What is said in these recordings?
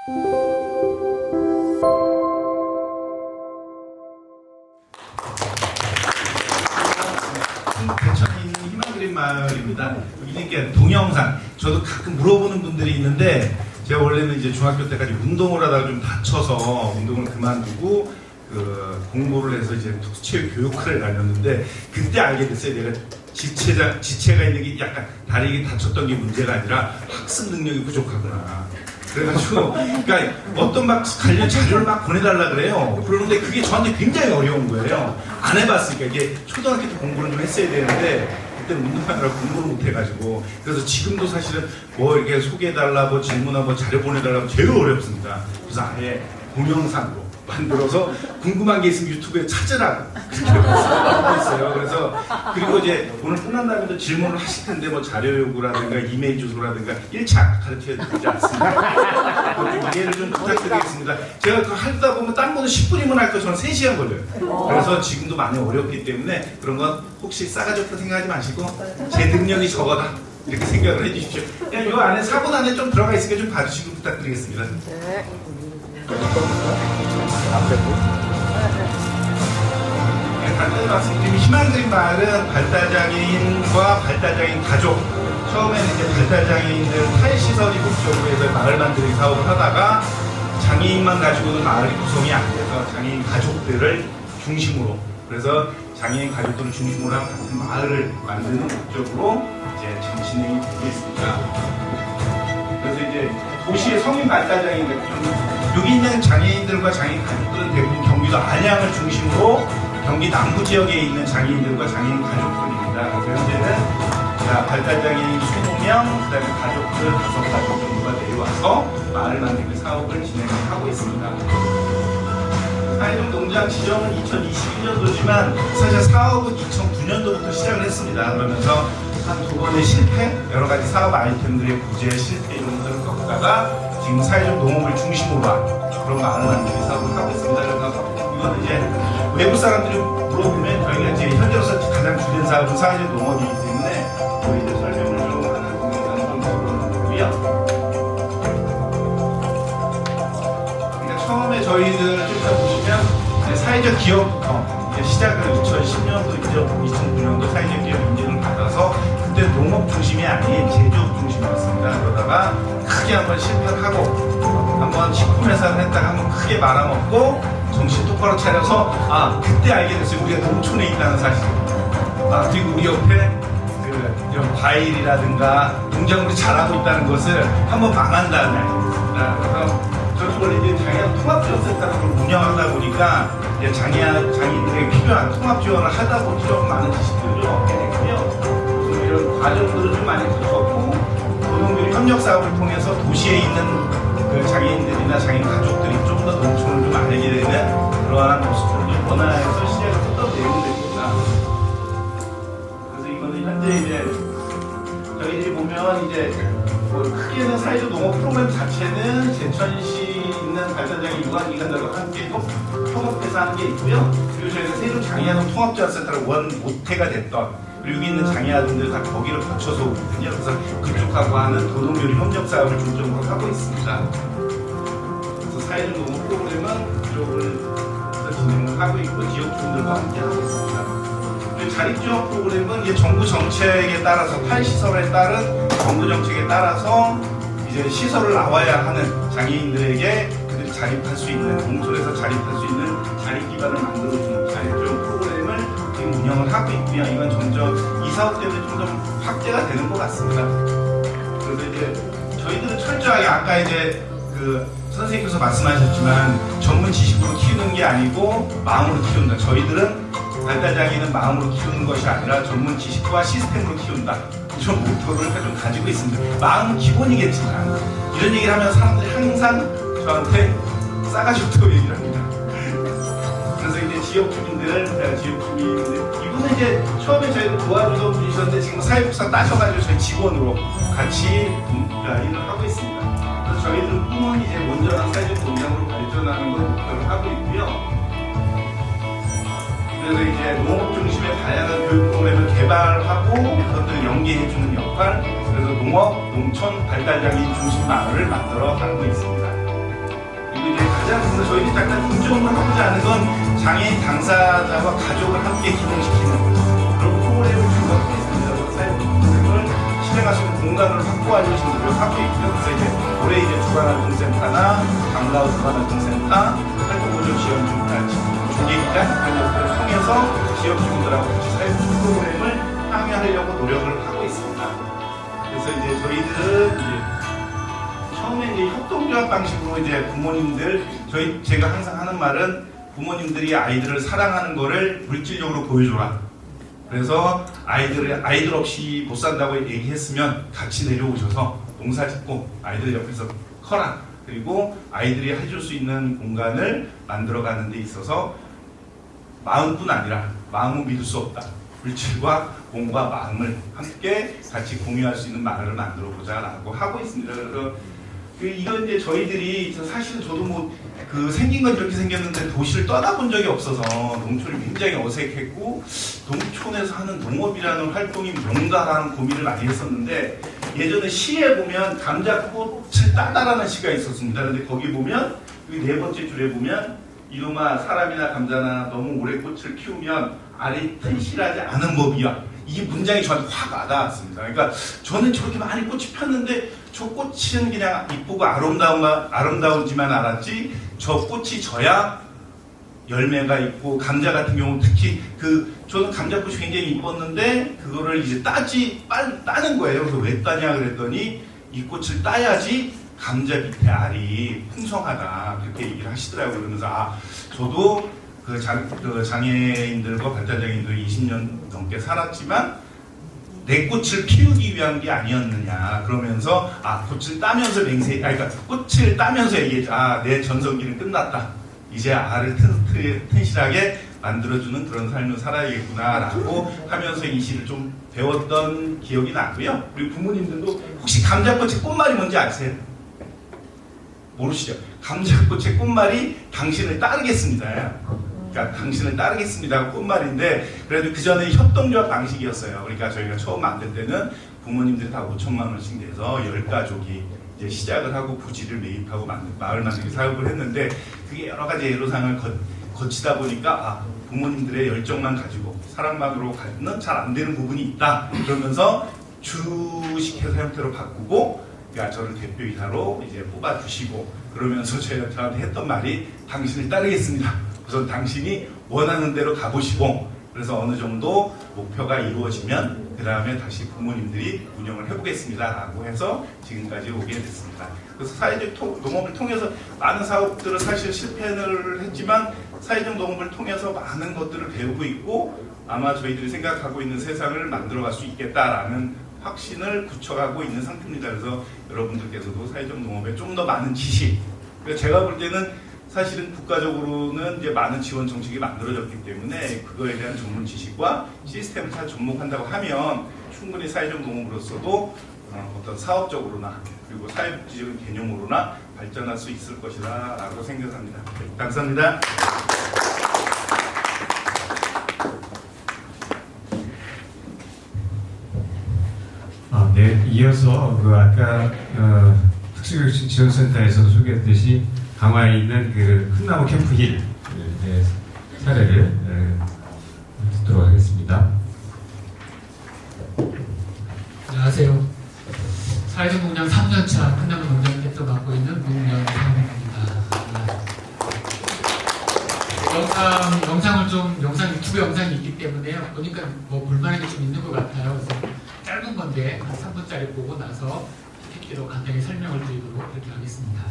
대천에 있는 희망그림 마을입니다. 여기 동영상, 저도 가끔 물어보는 분들이 있는데 제가 원래는 이제 중학교 때까지 운동을 하다가 좀 다쳐서 운동을 그만두고 공부를 해서 이제 특수체육 교육과를 다녔는데 그때 알게 됐어요. 내가 지체가 있는 게 약간 다리가 다쳤던 게 문제가 아니라 학습 능력이 부족하구나. 그래가지고 그러니까 어떤 막 관련 자료를 막 보내달라 그래요. 그러는데 그게 저한테 굉장히 어려운 거예요. 안 해봤으니까. 이게 초등학교 때 공부를 좀 했어야 되는데 그때 운동하느라 공부를 못 해가지고, 그래서 지금도 사실은 뭐 이렇게 소개해달라, 뭐 질문하고 자료 보내달라고 제일 어렵습니다. 그래서 아예 동영상으로 만들어서 궁금한 게 있으면 유튜브에 찾으라고 그렇게 하고 있어요. 그래서 그리고 이제 오늘 끝난 다음에도 질문을 하실 텐데 뭐 자료 요구라든가 이메일 주소라든가 1차 가르쳐 드리지 않습니다. 이해를 좀 부탁드리겠습니다. 제가 그거 하다 보면 딴 거는 10분이면 할 거 저는 3시간 걸려요. 그래서 지금도 많이 어렵기 때문에 그런 건 혹시 싸가지 없다 생각하지 마시고 제 능력이 적어다 이렇게 생각을 해주십시오. 그냥 이 안에 4분 안에 좀 들어가 있으니까 좀 봐주시고 부탁드리겠습니다. 네. 간단히 말씀드리면 희망그림 마을은 발달장애인과 발달장애인 가족, 처음에는 이제 발달장애인들 탈시설이 목적으로 해서 마을 만들기 사업을 하다가 장애인만 가지고는 마을이 구성이 안 돼서 장애인 가족들을 중심으로, 그래서 장애인 가족들을 중심으로 한 같은 마을을 만드는 목적으로 이제 진행이 되고 있습니다. 그래서 이제 도시의 성인 발달장애인 같은 경우 여기 있는 장애인들과 장애인 가족들은 대부분 경기도 안양을 중심으로 경기 남부 지역에 있는 장애인들과 장애인 가족들입니다. 그래서 현재는 발달장애인 20명, 그다음에 가족들 5가족 정도가 내려와서 마을 만들기 사업을 진행하고 있습니다. 사회적 농장 지정은 2021년도지만 사실 사업은 2009년도부터 시작을 했습니다. 그러면서 한 2번의 실패, 여러 가지 사업 아이템들의 부재, 실패 이런 것들을 겪다가 지금 사회적 농업을 중심으로 한 그런 마을 만들기 사업을 하고 있습니다. 그래서 이거는 이제 외부 사람들이 물어보면 저희가 이제 현재로서 가장 주된 사업은 사회적 농업이기 때문에 저희들 설명을 좀 하는 동영상을 좀 찍어놓고요. 그러니까 처음에 저희들 좀 보시면 사회적 기업부터 시작을 2010년도, 2009년도 사회적 기업 인증을 받아서 그때 농업 중심이 아닌 제조업 중심이었습니다. 그러다가 크게 한번 실패를 하고 한번 식품회사를 했다가 한번 크게 말아먹고 정신 똑바로 차려서 그때 알게 됐어요. 우리가 농촌에 있다는 사실. 그리고 우리 옆에 이런 과일이라든가 농작물이 자라고 있다는 것을 한번 망한다는 알게 됐습니다. 그래서 저도 원래 이제 장애인 통합지원센터를 운영하다 보니까 장애인들에게 필요한 통합 지원을 하다 보니 좀 많은 지식들을 좀 얻게 됐고요. 그래서 이런 과정들을 좀 많이 거쳤고 노동교류 협력 사업을 통해서 도시에 있는 장애인들이나 장애인 가족들이 좀 더 농촌을 좀 알게 되는 그러한 모습들을 좀 원화해서 시작을 했던 내용들입니다. 그래서 이거는 현재 이제 저희들이 보면 이제 크게는 사회적 농업 프로그램 자체는 제천시 있는 발달장애 유관기관들과 함께 협업해서 하는 게 있고요. 그리고 저희가 새로 장애아동 통합지원센터를 모태가 됐던, 그리고 여기 있는 장애아동들 다 거기를 거쳐서 오거든요. 그래서 그쪽하고 하는 도동교류 협력 사업을 중점으로 하고 있습니다. 그래서 사회적 농업 프로그램은 그쪽을 진행을 하고 있고 지역주민들과 함께 하고 있습니다. 자립지원 프로그램은 이제 정부 정책에 따라서 탈시설에 따른 정부 정책에 따라서 이제 시설을 나와야 하는 장애인들에게 그들이 자립할 수 있는, 농촌에서 자립할 수 있는 자립 기반을 만들어주는 자립지원 프로그램을 지금 운영을 하고 있고요. 이건 점점 이 사업 때문에 좀 더 확대가 되는 것 같습니다. 그래서 이제 저희들은 철저하게 아까 이제 선생님께서 말씀하셨지만 전문 지식으로 키우는 게 아니고 마음으로 키운다. 저희들은 발달장애는 마음으로 키우는 것이 아니라 전문 지식과 시스템으로 키운다. 이런 모토를 좀 가지고 있습니다. 마음은 기본이겠지만 이런 얘기를 하면 사람들이 항상 저한테 싸가지 없다고 얘기를 합니다. 그래서 이제 지역주민들 이분은 이제 처음에 저희를 도와주던 분이셨는데 지금 사회복사 따셔가지고 저희 직원으로 같이 일을 하고 있습니다. 그래서 저희들 꿈은 이제 온전한 사회적 농장으로 발전하는 걸 목표로 하고 있고요. 그래서 이제 농업 중심의 다양한 교육 프로그램을 개발하고 그것들을 연계해주는 역할, 그래서 농업, 농촌, 발달장애인 중심 마을을 만들어 가고 있습니다. 그래서 저희는 약간 중점으로 하고자 하는 건 장애인 당사자와 가족을 함께 기능시키는 그런 프로그램을 주관하고 있습니다. 그래서 사회복지를 실행할 수 있는 공간을 확보하려고 지금 노력하고 있고요. 그래서 이제 올해 이제 주간활동센터나 방과후 주간활동센터, 활동보조 지원중단, 조기기관 이런 것들을 통해서 지역주민들하고 같이 사회복지 프로그램을 항의하려고 노력을 하고 있습니다. 그래서 이제 저희들은 이제 처음에 이제 협동조합 방식으로 이제 부모님들 제가 항상 하는 말은 부모님들이 아이들을 사랑하는 거를 물질적으로 보여줘라. 그래서 아이들 없이 못 산다고 얘기했으면 같이 내려오셔서 농사 짓고 아이들 옆에서 커라. 그리고 아이들이 해줄 수 있는 공간을 만들어가는 데 있어서 마음뿐 아니라 마음은 믿을 수 없다. 물질과 몸과 마음을 함께 같이 공유할 수 있는 마을을 만들어 보자라고 하고 있습니다. 그래서 이건 이제 저희들이 사실은 저도 뭐 생긴 건 이렇게 생겼는데 도시를 떠나본 적이 없어서 농촌이 굉장히 어색했고 농촌에서 하는 농업이라는 활동이 뭔가라는 고민을 많이 했었는데 예전에 시에 보면 감자꽃을 따다라는 시가 있었습니다. 그런데 거기 보면 네 번째 줄에 보면 이놈아 사람이나 감자나 너무 오래 꽃을 키우면 알이 튼실하지 않은 법이야. 이 문장이 저한테 확 와닿았습니다. 그러니까 저는 저렇게 많이 꽃이 폈는데 저 꽃은 그냥 이쁘고 아름다운지만 알았지 저 꽃이 져야 열매가 있고 감자 같은 경우는 특히 저는 감자꽃이 굉장히 이뻤는데 그거를 이제 따는 거예요. 그래서 왜 따냐 그랬더니 이 꽃을 따야지 감자 밑에 알이 풍성하다 그렇게 얘기를 하시더라고요. 그러면서 저도 장애인들과 발달장애인들이 20년 넘게 살았지만 내 꽃을 피우기 위한 게 아니었느냐 그러면서 꽃을 따면서 그러니까 꽃을 따면서 얘기했죠. 내 전성기는 끝났다. 이제 알을 튼실하게 만들어주는 그런 삶을 살아야겠구나 라고 하면서 이 시를 좀 배웠던 기억이 나고요. 그리고 부모님들도 혹시 감자꽃의 꽃말이 뭔지 아세요? 모르시죠? 감자꽃의 꽃말이 당신을 따르겠습니다. 그러니까 당신을 따르겠습니다가 꽃말인데 그래도 그 전에 협동조합 방식이었어요. 그러니까 저희가 처음 만들 때는 부모님들이 다 5천만 원씩 내서 10가족이 이제 시작을 하고 부지를 매입하고 마을 만들기 사업을 했는데 그게 여러 가지 애로사항을 거치다 보니까 부모님들의 열정만 가지고 사랑만으로는 잘 안 되는 부분이 있다. 그러면서 주식회사 형태로 바꾸고 저를 대표이사로 이제 뽑아주시고 그러면서 저한테 했던 말이 당신을 따르겠습니다. 우선 당신이 원하는 대로 가보시고 그래서 어느 정도 목표가 이루어지면 그 다음에 다시 부모님들이 운영을 해보겠습니다 라고 해서 지금까지 오게 됐습니다. 그래서 사회적 농업을 통해서 많은 사업들을 사실 실패를 했지만 사회적 농업을 통해서 많은 것들을 배우고 있고 아마 저희들이 생각하고 있는 세상을 만들어갈 수 있겠다라는 확신을 굳혀가고 있는 상태입니다. 그래서 여러분들께서도 사회적 농업에 좀 더 많은 지식 제가 볼 때는 사실은 국가적으로는 이제 많은 지원 정책이 만들어졌기 때문에 그거에 대한 전문 지식과 시스템을 잘 접목한다고 하면 충분히 사회적 농업으로서도 어떤 사업적으로나 그리고 사회복지적인 개념으로나 발전할 수 있을 것이다 라고 생각합니다. 네, 감사합니다. 네, 이어서 아까 특수교육지원센터에서 소개했듯이 강화에 있는 큰나무 캠프힐 사례를 듣도록 하겠습니다. 안녕하세요. 사회적 농장 3년차 큰나무 농장 대표 맡고 있는 문연상입니다. 영상 유튜브 영상이 있기 때문에요. 보니까 뭐 불만이 좀 있는 것 같아요. 그래서 짧은 건데 한 3분짜리 보고 나서 PPT로 간단히 설명을 드리도록 그렇게 하겠습니다.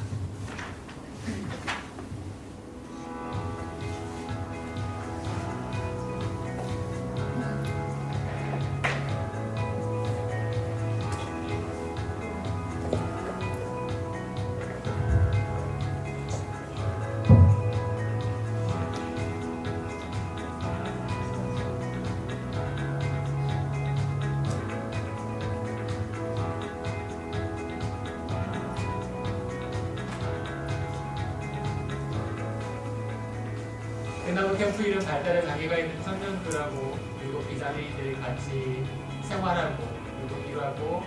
대나무 캠프일은 발달에 장애가 있는 청년들하고 그리고 비장애인들이 같이 생활하고 그리고 일하고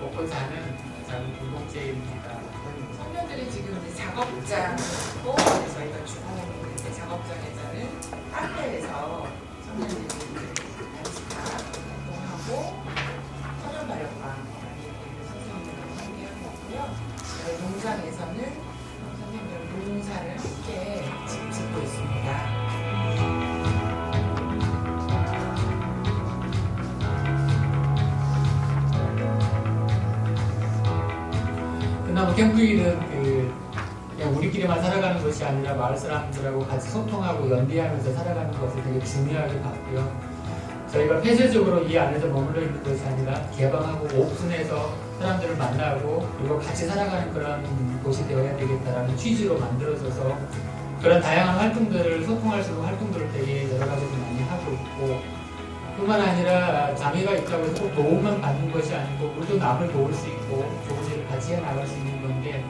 먹고 사는 작은 공동체입니다. 청년들이 지금 이제 작업장을 하고 주고 이제 작업장에서는 카페에서 청년들이 활동하고 청년발효과 선생님들과 함께하고 있고요. 저희 농장에서는 선생님들 농사를 함께 짓고 있습니다. 그나마 캠프일은 그냥 우리끼리만 살아가는 것이 아니라 마을 사람들하고 같이 소통하고 연대하면서 살아가는 것을 되게 중요하게 봤고요. 저희가 폐쇄적으로 이 안에서 머물러 있는 것이 아니라 개방하고 오픈해서 사람들을 만나고 그리고 같이 살아가는 그런 곳이 되어야 되겠다라는 취지로 만들어져서 그런 다양한 활동들을 소통할 수 있는 활동들을 되게 여러 가지로 많이 하고 있고 뿐만 아니라 장애가 있다고 해서 꼭 도움만 받는 것이 아니고 우리도 남을 도울 수 있고 좋은 일을 같이 해나갈 수 있는 건데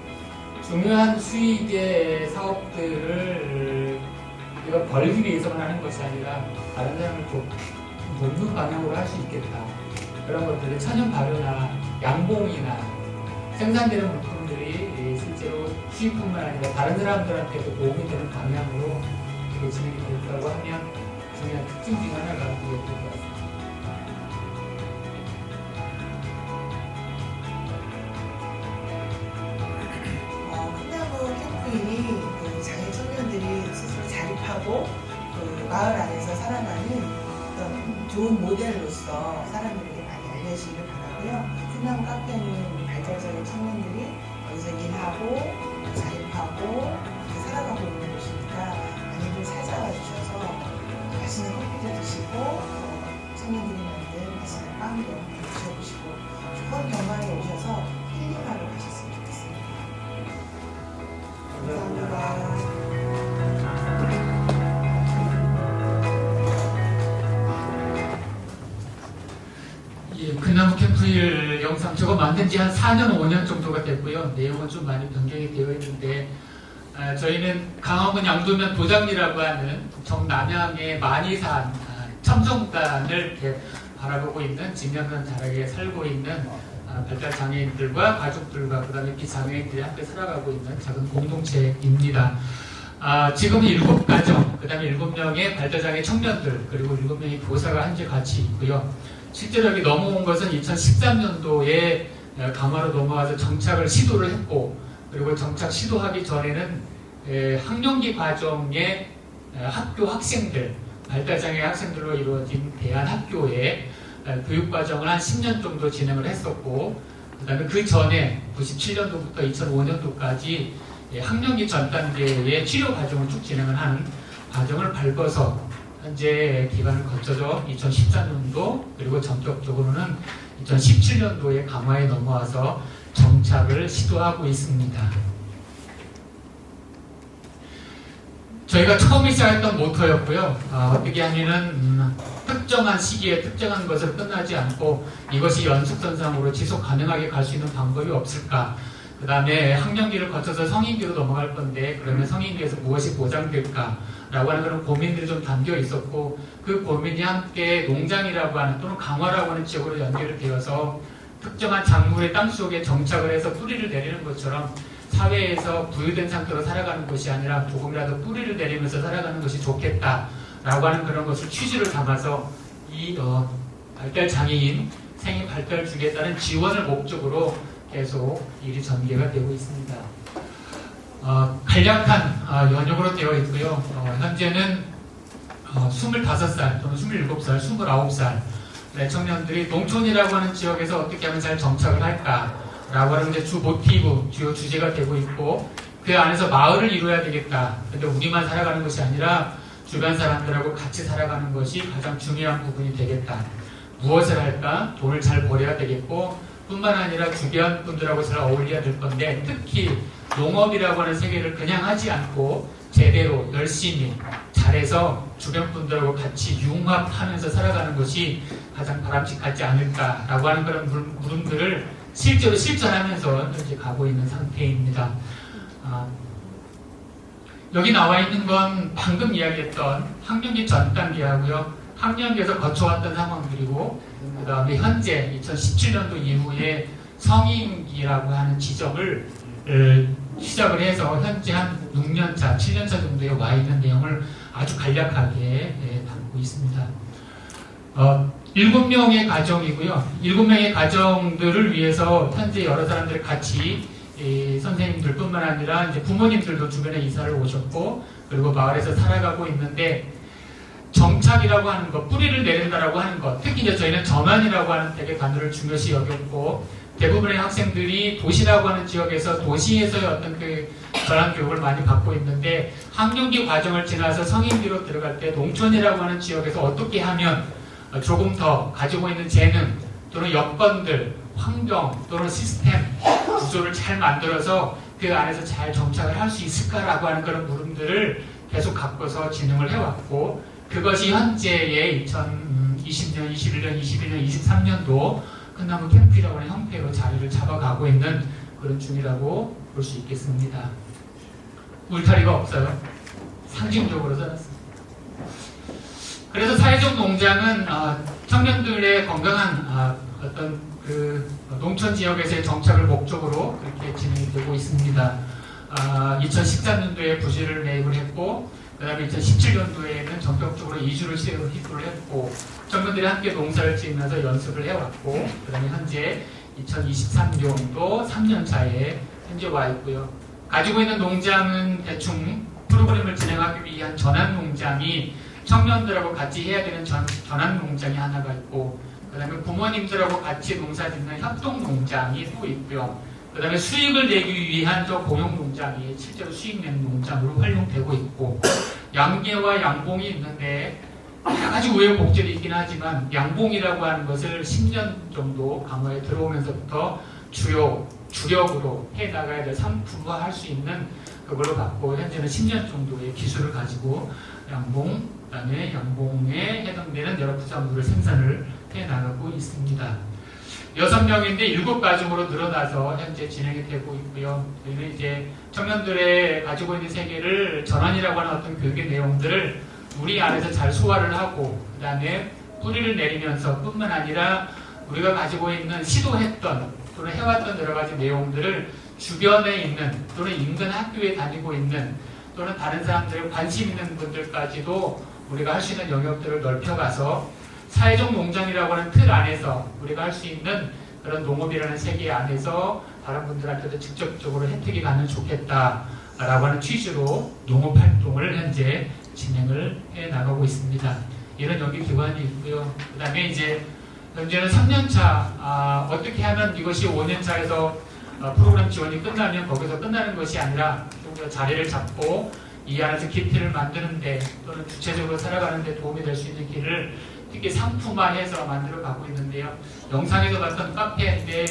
중요한 수익의 사업들을 우리가 벌기 위해서만 하는 것이 아니라 다른 사람을 돕는 방향으로 할 수 있겠다. 그런 것들을 천연 발효나 양봉이나 생산되는 물품들이 실제로 수익뿐만 아니라 다른 사람들한테도 도움이 되는 방향으로 이렇게 진행이 됐다고 하면 중요한 특징 중 하나가 되게 될 것 같습니다. 콩나무 캠프인이 장애 청년들이 스스로 자립하고 마을 안에서 살아가는 어떤 좋은 모델로서 사람들에게 많이 알려지기를 바라고요. 콩나무 카페는 발달장애 청년들이 여기서 일하고 자립하고 살아가고 있는 곳이니까 많이들 찾아와 주셔서 맛있는 커피도 드시고 청년들이 만든 맛있는 빵도 드셔보시고 좋은 경관에 오셔서 힐링하러 가셨으면 좋겠습니다. 감사합니다. 예, 그나무 캠프일 영상 저거 만든 지 한 4년, 5년 정도가 됐고요. 내용은 좀 많이 변경이 되어 있는데 저희는 강화군 양도면 도장리라고 하는 정남향의 만이산 첨성단을 이렇게 바라보고 있는 직면산 자락에 살고 있는 발달장애인들과 가족들과 그 다음에 비장애인들이 함께 살아가고 있는 작은 공동체입니다. 지금 7가정, 그 다음에 7명의 발달장애 청년들, 그리고 7명의 교사가 현재 같이 있고요. 실제로 여기 넘어온 것은 2013년도에 강화로 넘어와서 정착을 시도를 했고, 그리고 정착 시도하기 전에는 학령기 과정의 학교 학생들, 발달장애 학생들로 이루어진 대안학교에 교육과정을 한 10년 정도 진행을 했었고, 그 다음에 그 전에 97년도부터 2005년도까지 학령기 전 단계의 치료 과정을 쭉 진행을 하는 과정을 밟아서 현재 기간을 거쳐서 2014년도 그리고 전격적으로는 2017년도에 강화에 넘어와서 정착을 시도하고 있습니다. 저희가 처음에 시작했던 모토였고요. 어떻게 하면은 특정한 시기에 특정한 것을 끝나지 않고 이것이 연속선상으로 지속 가능하게 갈 수 있는 방법이 없을까. 그 다음에 학령기를 거쳐서 성인기로 넘어갈 건데 그러면 성인기에서 무엇이 보장될까 라고 하는 그런 고민들이 좀 담겨 있었고, 그 고민이 함께 농장이라고 하는 또는 강화라고 하는 지역으로 연결이 되어서 특정한 작물의 땅속에 정착을 해서 뿌리를 내리는 것처럼 사회에서 부유된 상태로 살아가는 것이 아니라 조금이라도 뿌리를 내리면서 살아가는 것이 좋겠다라고 하는 그런 것을 취지를 담아서 이 발달장애인 생애 발달 주겠다는 지원을 목적으로 계속 일이 전개가 되고 있습니다. 간략한 연역으로 되어 있고요. 현재는 25살 또는 27살, 29살 청년들이 농촌이라고 하는 지역에서 어떻게 하면 잘 정착을 할까라고 하는 게 주 모티브, 주요 주제가 되고 있고, 그 안에서 마을을 이루어야 되겠다. 근데 우리만 살아가는 것이 아니라 주변 사람들하고 같이 살아가는 것이 가장 중요한 부분이 되겠다. 무엇을 할까? 돈을 잘 벌여야 되겠고, 뿐만 아니라 주변 분들하고 잘 어울려야 될 건데, 특히 농업이라고 하는 세계를 그냥 하지 않고 제대로 열심히 잘해서 주변 분들하고 같이 융합하면서 살아가는 것이 가장 바람직하지 않을까라고 하는 그런 물음들을 실제로 실천하면서 현재 가고 있는 상태입니다. 여기 나와 있는 건 방금 이야기했던 학령기 전 단계하고요. 학령기에서 거쳐왔던 상황들이고, 그 다음에 현재 2017년도 이후에 성인기라고 하는 지점을 시작을 해서 현재 한 6년차, 7년차 정도에 와 있는 내용을 아주 간략하게 담고 있습니다. 7명의 가정이고요. 7명의 가정들을 위해서 현재 여러 사람들이 같이 선생님들뿐만 아니라 이제 부모님들도 주변에 이사를 오셨고, 그리고 마을에서 살아가고 있는데, 정착이라고 하는 것, 뿌리를 내린다라고 하는 것, 특히 이제 저희는 전환이라고 하는 되게 단어를 중요시 여겼고, 대부분의 학생들이 도시라고 하는 지역에서 도시에서의 어떤 그 전환 교육을 많이 받고 있는데, 학령기 과정을 지나서 성인기로 들어갈 때 농촌이라고 하는 지역에서 어떻게 하면 조금 더 가지고 있는 재능 또는 여건들, 환경 또는 시스템 구조를 잘 만들어서 그 안에서 잘 정착을 할 수 있을까라고 하는 그런 물음들을 계속 갖고서 진행을 해왔고, 그것이 현재의 2020년, 21년, 22년, 23년도 끝나무 캠프라고 하는 형태로 자리를 잡아가고 있는 그런 중이라고 볼 수 있겠습니다. 울타리가 없어요. 상징적으로 써놨습니다. 그래서 사회적 농장은 청년들의 건강한 어떤 그 농촌 지역에서의 정착을 목적으로 그렇게 진행이 되고 있습니다. 2013년도에 부지를 매입을 했고, 그 다음에 2017년도에는 전격적으로 이주를 시도를 했고, 청년들이 함께 농사를 지으면서 연습을 해왔고, 그 다음에 현재 2023년도 3년차에 현재 와 있고요. 가지고 있는 농장은 대충 프로그램을 진행하기 위한 전환 농장이 청년들하고 같이 해야 되는 전환 농장이 하나가 있고, 그 다음에 부모님들하고 같이 농사 짓는 협동 농장이 또 있고요. 그 다음에 수익을 내기 위한 저 공용 농장이 실제로 수익 내는 농장으로 활용되고 있고, 양계와 양봉이 있는데 여러 가지 우여곡절이 있긴 하지만, 양봉이라고 하는 것을 10년 정도 강화에 들어오면서부터 주력으로 해나가야 될 상품화 할 수 있는 그걸로 갖고, 현재는 10년 정도의 기술을 가지고 양봉, 그 다음에 양봉에 해당되는 여러 부산물을 생산을 해나가고 있습니다. 6명인데 7가정으로 늘어나서 현재 진행이 되고 있고요. 저희는 이제 청년들의 가지고 있는 세계를 전환이라고 하는 어떤 교육의 내용들을 우리 안에서 잘 소화를 하고, 그 다음에 뿌리를 내리면서 뿐만 아니라 우리가 가지고 있는 시도했던 또는 해왔던 여러 가지 내용들을 주변에 있는 또는 인근 학교에 다니고 있는 또는 다른 사람들의 관심 있는 분들까지도 우리가 할 수 있는 영역들을 넓혀가서 사회적 농장이라고 하는 틀 안에서 우리가 할 수 있는 그런 농업이라는 세계 안에서 다른 분들한테도 직접적으로 혜택이 가면 좋겠다라고 하는 취지로 농업 활동을 현재 진행을 해 나가고 있습니다. 이런 연계 기관이 있고요. 그 다음에 이제 현재는 3년차, 어떻게 하면 이것이 5년차에서 프로그램 지원이 끝나면 거기서 끝나는 것이 아니라 좀 더 자리를 잡고 이 안에서 깊이를 만드는데 또는 구체적으로 살아가는 데 도움이 될 수 있는 길을 특히 상품화해서 만들어 가고 있는데요. 영상에서 봤던 카페인데,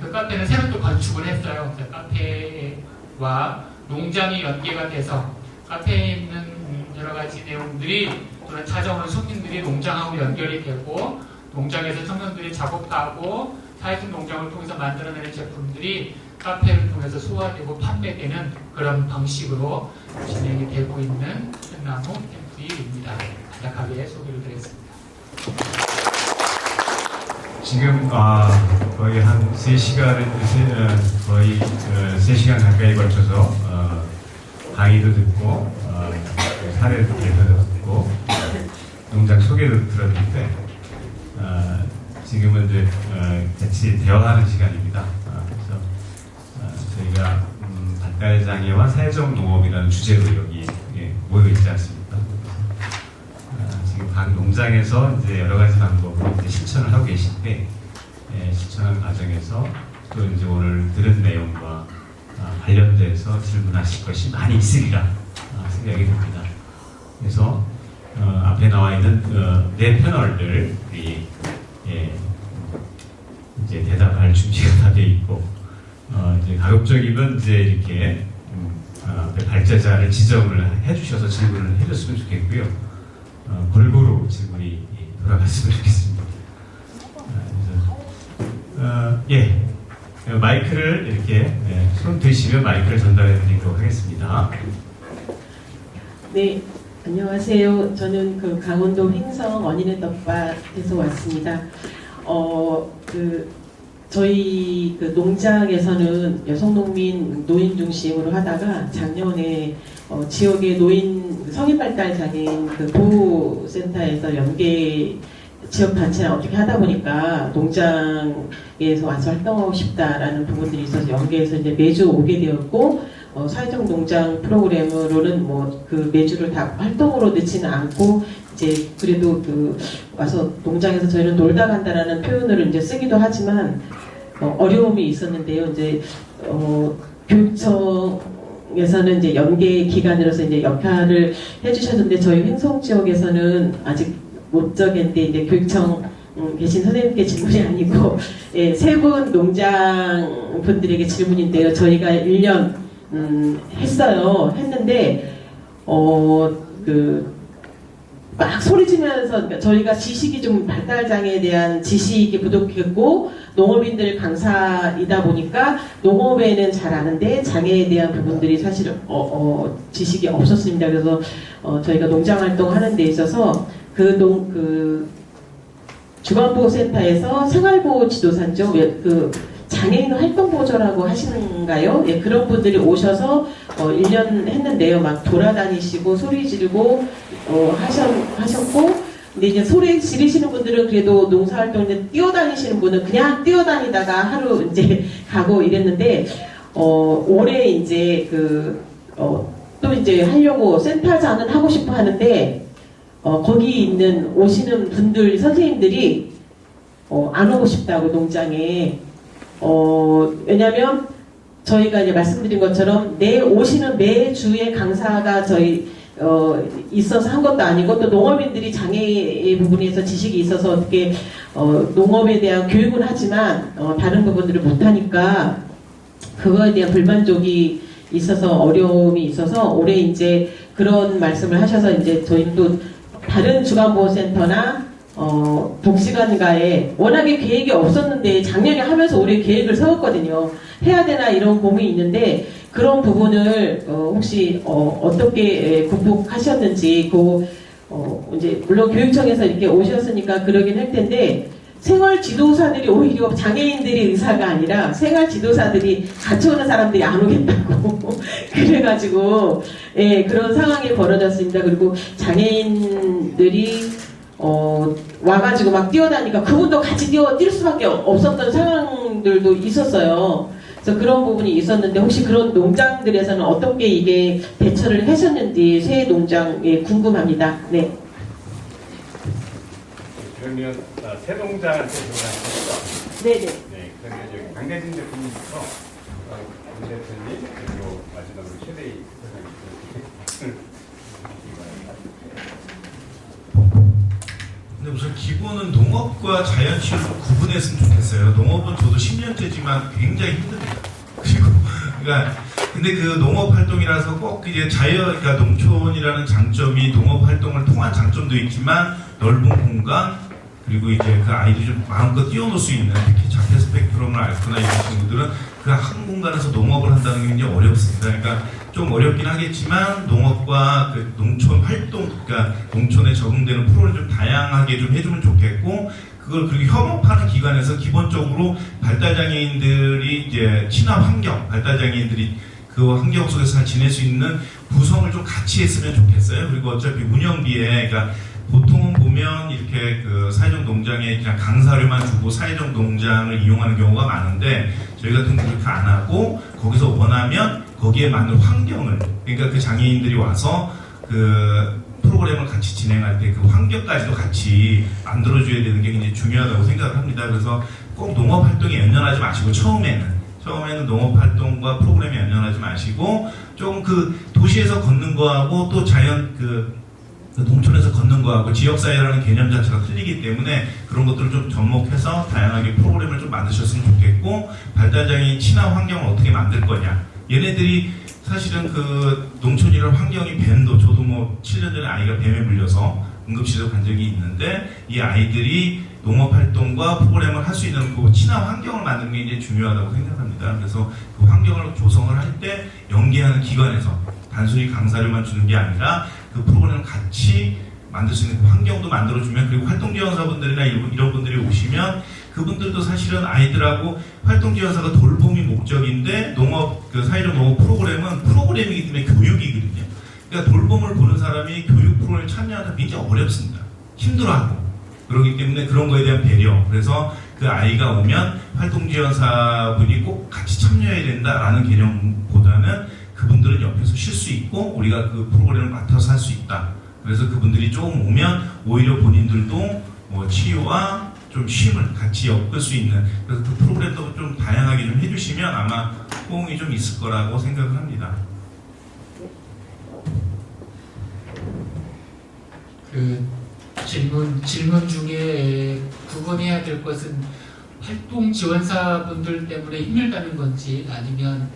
그 카페는 새로 또 건축을 했어요. 그 카페와 농장이 연계가 돼서 카페에 있는 여러 가지 내용들이 또는 찾아오는 손님들이 농장하고 연결이 되고, 농장에서 청년들이 작업하고 사회적 농장을 통해서 만들어내는 제품들이 카페를 통해서 소화되고 판매되는 그런 방식으로 진행이 되고 있는 끝나무 캠프입니다. 간략하게 소개를 드렸습니다. 지금 거의 한 3시간, 거의 3시간 가까이 걸쳐서 강의도 듣고 사례도 듣고 농장 소개도 들었는데, 지금은 이제 같이 대화하는 시간입니다. 그래서 저희가 발달장애와 사회적 농업이라는 주제로 여기 모여 있지 않습니까? 지금 각 농장에서 이제 여러 가지 방법으로 이제 실천을 하고 계신데, 실천하는 과정에서 또 이제 오늘 들은 내용과 관련돼서 질문하실 것이 많이 있으리라 생각이 듭니다. 그래서 앞에 나와 있는 네 패널들이 이제 대답할 준비가 다 돼 있고, 이제 가급적이면 이제 이렇게 발제자를 지정을 해주셔서 질문을 해줬으면 좋겠고요. 골고루 질문이 돌아갔으면 좋겠습니다. 그래서 마이크를 이렇게 손 드시면 마이크를 전달해 드리도록 하겠습니다. 네, 안녕하세요. 저는 그 강원도 횡성 원인의 떡밭에서 왔습니다. 저희 그 농장에서는 여성농민 노인 중심으로 하다가 작년에 지역의 노인 성인 발달 장애인 그 보호센터에서 연계 지역 단체랑 어떻게 하다 보니까 농장에서 와서 활동하고 싶다라는 부분들이 있어서 연계해서 이제 매주 오게 되었고 사회적 농장 프로그램으로는 뭐 그 매주를 다 활동으로 넣지는 않고 이제 그래도 그 와서 농장에서 저희는 놀다 간다라는 표현을 이제 쓰기도 하지만 어려움이 있었는데요. 이제 교육청에서는 이제 연계 기관으로서 이제 역할을 해주셨는데 저희 횡성 지역에서는 아직 못 적인데 이제 교육청 계신 선생님께 질문이 아니고 예, 세 분 농장 분들에게 질문인데요. 저희가 1년 했는데 막 소리치면서 그러니까 저희가 지식이 좀 발달장애에 대한 지식이 부족했고 농업인들 강사이다 보니까 농업에는 잘 아는데 장애에 대한 부분들이 사실 지식이 없었습니다. 그래서 저희가 농장 활동하는 데 있어서 그 주간보호센터에서 생활보호 지도사죠. 그 장애인 활동보조라고 하시는가요? 예, 그런 분들이 오셔서 1년 했는데요. 막 돌아다니시고 소리 지르고 하셨고 근데 이제 소리 지르시는 분들은 그래도 농사활동에 뛰어다니시는 분은 그냥 뛰어다니다가 하루 이제 가고 이랬는데 올해 이제 또 이제 하려고 센터장은 하고 싶어 하는데 거기 오시는 분들 선생님들이 안 오고 싶다고 농장에 왜냐면 저희가 이제 말씀드린 것처럼 오시는 매주에 강사가 저희 있어서 한 것도 아니고 또 농업인들이 장애의 부분에서 지식이 있어서 어떻게 농업에 대한 교육은 하지만 다른 부분들을 못하니까 그거에 대한 불만족이 있어서 어려움이 있어서 올해 이제 그런 말씀을 하셔서 이제 저희는 또 다른 주간보호센터나 복지관가에 워낙에 계획이 없었는데 작년에 하면서 올해 계획을 세웠거든요. 해야 되나 이런 고민이 있는데 그런 부분을 혹시 어떻게 극복하셨는지 이제 물론 교육청에서 이렇게 오셨으니까 그러긴 할 텐데 생활 지도사들이 오히려 장애인들이 의사가 아니라 생활 지도사들이 같이 오는 사람들이 안 오겠다고 그래가지고 예, 그런 상황이 벌어졌습니다. 그리고 장애인들이 와가지고 막 뛰어다니까 그분도 같이 뛸 수밖에 없었던 상황들도 있었어요. 그래서 그런 부분이 있었는데 혹시 그런 농장들에서는 어떻게 이게 대처를 하셨는지 새 농장에 궁금합니다. 네. 그러면 새 농장한테 들어가시죠. 네네. 네, 그러면 여기 강대진 대표님부터 강 대표님 그리고 마지막으로 최대희 회장님. 근데 우선 기본은 농업과 자연치유를 구분했으면 좋겠어요. 농업은 저도 10년째지만 굉장히 힘듭니다. 근데 그 농업 활동이라서 꼭 이제 그러니까 농촌이라는 장점이 농업 활동을 통한 장점도 있지만 넓은 공간 그리고 이제 그 아이들이 좀 마음껏 뛰어놀 수 있는 특히 자폐 스펙트럼을 앓거나 이런 친구들은 그 한 공간에서 농업을 한다는 게 굉장히 어렵습니다. 그러니까 좀 어렵긴 하겠지만 농업과 그 농촌 활동, 그러니까 농촌에 적응되는 프로를 좀 다양하게 좀 해주면 좋겠고 그걸 그리고 협업하는 기관에서 기본적으로 발달장애인들이 이제 친화 환경, 발달장애인들이 그 환경 속에서 잘 지낼 수 있는 구성을 좀 같이 했으면 좋겠어요. 그리고 어차피 운영비에 그러니까 보통은 보면 이렇게 그 사회적 농장에 그냥 강사료만 주고 사회적 농장을 이용하는 경우가 많은데 저희 같은 경우는 그렇게 안 하고 거기서 원하면 거기에 맞는 환경을 그러니까 그 장애인들이 와서 그 프로그램을 같이 진행할 때 그 환경까지도 같이 만들어줘야 되는 게 굉장히 중요하다고 생각을 합니다. 그래서 꼭 농업 활동에 연연하지 마시고 처음에는 농업 활동과 프로그램에 연연하지 마시고 좀 그 도시에서 걷는 거하고 또 자연 그 농촌에서 걷는 거하고 지역사회라는 개념 자체가 틀리기 때문에 그런 것들을 좀 접목해서 다양하게 프로그램을 좀 만드셨으면 좋겠고 발달장애인 친화 환경을 어떻게 만들 거냐 얘네들이 사실은 그 농촌이란 환경이 뱀도 저도 뭐 7년 전에 아이가 뱀에 물려서 응급실에 간 적이 있는데 이 아이들이 농업활동과 프로그램을 할 수 있는 그 친화 환경을 만드는 게 이제 중요하다고 생각합니다. 그래서 그 환경을 조성을 할 때 연계하는 기관에서 단순히 강사료만 주는 게 아니라 그 프로그램을 같이 만들 수 있는 그 환경도 만들어주면 그리고 활동지원사분들이나 이런 분들이 오시면 그 그분들도 사실은 아이들하고 활동지원사가 돌봄이 목적인데 농업 그 사회적 농업 프로그램은 프로그램이기 때문에 교육이거든요. 그러니까 돌봄을 보는 사람이 교육 프로그램에 참여하다 굉장히 어렵습니다. 힘들어하고 그렇기 때문에 그런 거에 대한 배려. 그래서 그 아이가 오면 활동지원사분이 꼭 같이 참여해야 된다라는 개념보다는 그분들은 옆에서 쉴 수 있고 우리가 그 프로그램을 맡아서 할 수 있다. 그래서 그분들이 조금 오면 오히려 본인들도 뭐 치유와 좀 쉼을 같이 엮을 수 있는 그래서 그 프로그램도 좀 다양하게 좀 해주시면 아마 호응이 좀 있을 거라고 생각을 합니다. 그 질문 중에 구분해야 될 것은 활동 지원사분들 때문에 힘들다는 건지 아니면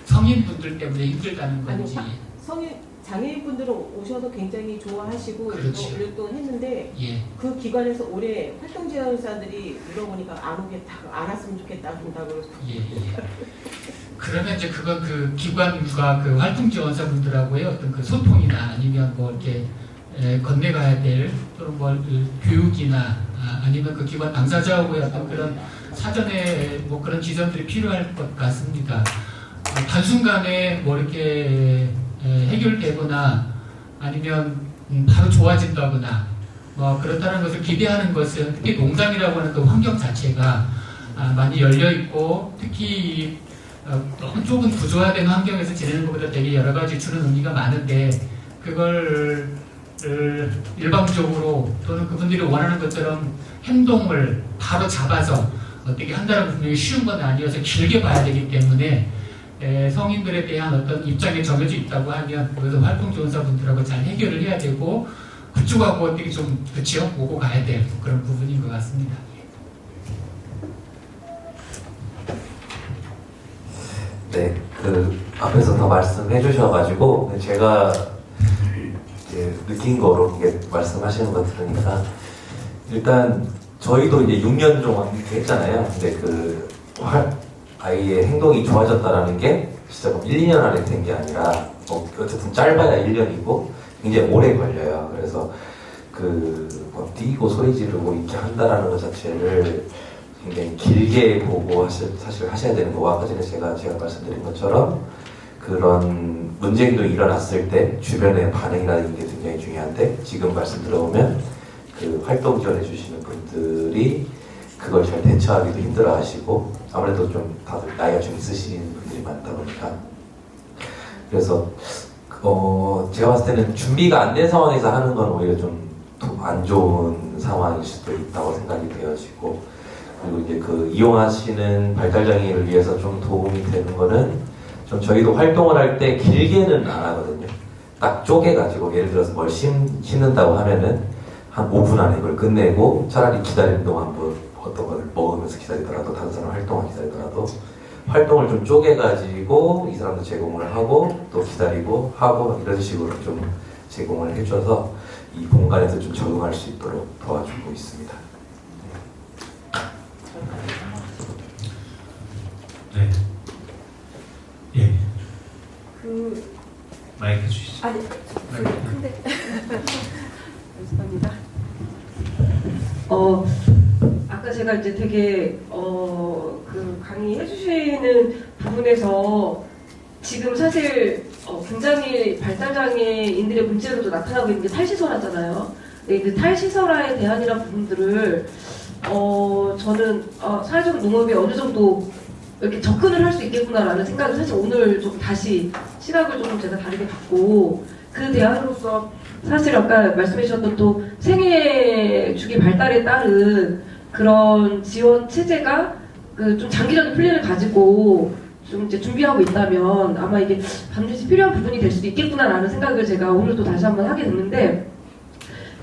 성인분들 때문에 힘들다는 건지. 성인 장애인분들은 오셔서 굉장히 좋아하시고 그렇죠. 오랫동안 했는데 예. 그 기관에서 올해 활동지원사들이 물어보니까 안 오겠다, 안 왔으면 좋겠다 한다고. 예. 그러면 이제 그건 그 기관과 그 활동지원사분들하고의 어떤 그 소통이나 아니면 뭐 이렇게 건네가야 될 또는 뭐 교육이나 아니면 그 기관 당사자하고의 어떤 그런 사전에 뭐 그런 지점들이 필요할 것 같습니다. 단순간에 뭐 이렇게 해결되거나 아니면 바로 좋아진다거나 뭐 그렇다는 것을 기대하는 것은 특히 농장이라고 하는 그 환경 자체가 많이 열려 있고 특히 너무 좁은 구조화된 환경에서 지내는 것보다 되게 여러 가지 주는 의미가 많은데 그걸 일방적으로 또는 그분들이 원하는 것처럼 행동을 바로 잡아서 어떻게 한다는 건 분명히 쉬운 건 아니어서 길게 봐야 되기 때문에 성인들에 대한 어떤 입장이 정해져 있다고 하면 그래서 활동지원사분들하고 잘 해결을 해야 되고 그쪽하고 어떻게 좀 그치요? 오고 가야 될 그런 부분인 것 같습니다. 네, 그 앞에서 다 말씀해 주셔가지고 제가 이제 느낀 거로 이게 말씀하시는 거 들으니까 일단 저희도 이제 6년 동안 이렇게 했잖아요. 근데 그 아이의 행동이 좋아졌다라는 게 진짜 뭐 1, 2년 안에 된 게 아니라 어쨌든 짧아야 1년이고 굉장히 오래 걸려요. 그래서 뭐 뛰고 소리 지르고 이렇게 한다라는 것 자체를 굉장히 길게 보고 사실 하셔야 되는 거고 아까 전에 제가 말씀드린 것처럼 그런 문제 행동이 일어났을 때 주변의 반응이라는 게 굉장히 중요한데 지금 말씀 들어보면 그 활동 지원해 주시는 분들이 그걸 잘 대처하기도 힘들어 하시고 아무래도 좀 다들 나이가 좀 있으신 분들이 많다 보니까 그래서 제가 봤을 때는 준비가 안 된 상황에서 하는 건 오히려 좀 안 좋은 상황일 수도 있다고 생각이 되어지고 그리고 이제 그 이용하시는 발달장애인을 위해서 좀 도움이 되는 거는 좀 저희도 활동을 할 때 길게는 안 하거든요. 딱 쪼개가지고 예를 들어서 뭘 심는다고 하면은 한 5분 안에 이걸 끝내고 차라리 기다리는 동안 뭐 어떤 걸 먹으면서 기다리더라도 다른 사람 활동을 기다리더라도 활동을 좀 쪼개가지고 이 사람도 제공을 하고 또 기다리고 하고 이런 식으로 좀 제공을 해줘서 이 공간에서 좀 적응할 수 있도록 도와주고 있습니다. 네. 예. 마이크 주시죠. 아니, 근데 죄송합니다. 아까 제가 이제 되게 그 강의해 주시는 부분에서 지금 사실 굉장히 발달장애인들의 문제로도 나타나고 있는 게 탈시설화잖아요. 네, 그 탈시설화에 대한이란 부분들을 저는 사회적 농업에 어느 정도 이렇게 접근을 할 수 있겠구나라는 생각을 사실 오늘 좀 다시 시각을 좀 제가 다르게 갖고 그 대안으로서 사실 아까 말씀해 주셨던 또 생애 주기 발달에 따른 그런 지원 체제가 그 좀 장기적인 플랜을 가지고 좀 이제 준비하고 있다면 아마 이게 반드시 필요한 부분이 될 수도 있겠구나라는 생각을 제가 오늘 또 다시 한번 하게 됐는데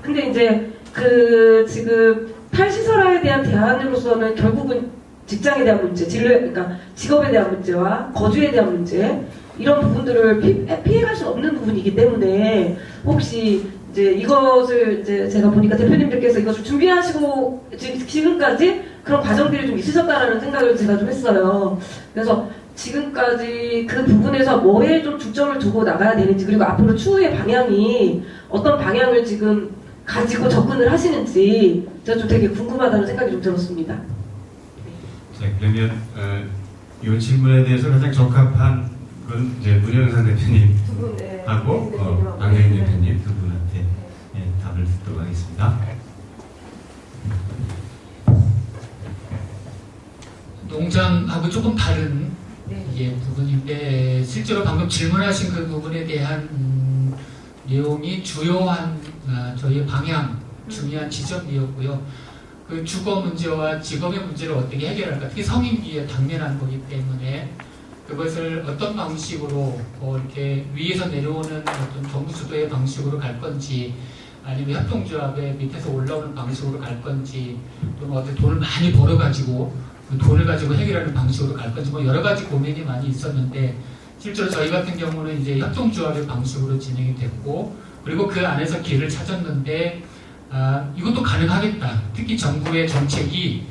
근데 이제 그 지금 탈시설화에 대한 대안으로서는 결국은 직장에 대한 문제, 그러니까 직업에 대한 문제와 거주에 대한 문제 이런 부분들을 피해갈 수 없는 부분이기 때문에 혹시 이제 이것을 이제 제가 보니까 대표님들께서 이것을 준비하시고 지금까지 그런 과정들이 좀 있으셨다라는 생각을 제가 좀 했어요. 그래서 지금까지 그 부분에서 뭐에 좀 중점을 두고 나가야 되는지 그리고 앞으로 추후의 방향이 어떤 방향을 지금 가지고 접근을 하시는지 제가 좀 되게 궁금하다는 생각이 좀 들었습니다. 자, 그러면 이 질문에 대해서 가장 적합한 건 이제 문영상 대표님하고 박영인 대표님 두 분한테 답을 듣도록 하겠습니다. 농장하고 조금 다른 부분인데 실제로 방금 질문하신 그 부분에 대한 내용이 주요한 저희의 방향, 중요한 지점이었고요. 그 주거 문제와 직업의 문제를 어떻게 해결할까, 특히 성인기에 당면한 거기 때문에 그것을 어떤 방식으로 이렇게 위에서 내려오는 어떤 정부 주도의 방식으로 갈 건지, 아니면 협동조합의 밑에서 올라오는 방식으로 갈 건지, 또는 어떻게 돈을 많이 벌어가지고 그 돈을 가지고 해결하는 방식으로 갈 건지, 뭐 여러 가지 고민이 많이 있었는데, 실제로 저희 같은 경우는 이제 협동조합의 방식으로 진행이 됐고, 그리고 그 안에서 길을 찾았는데, 이것도 가능하겠다. 특히 정부의 정책이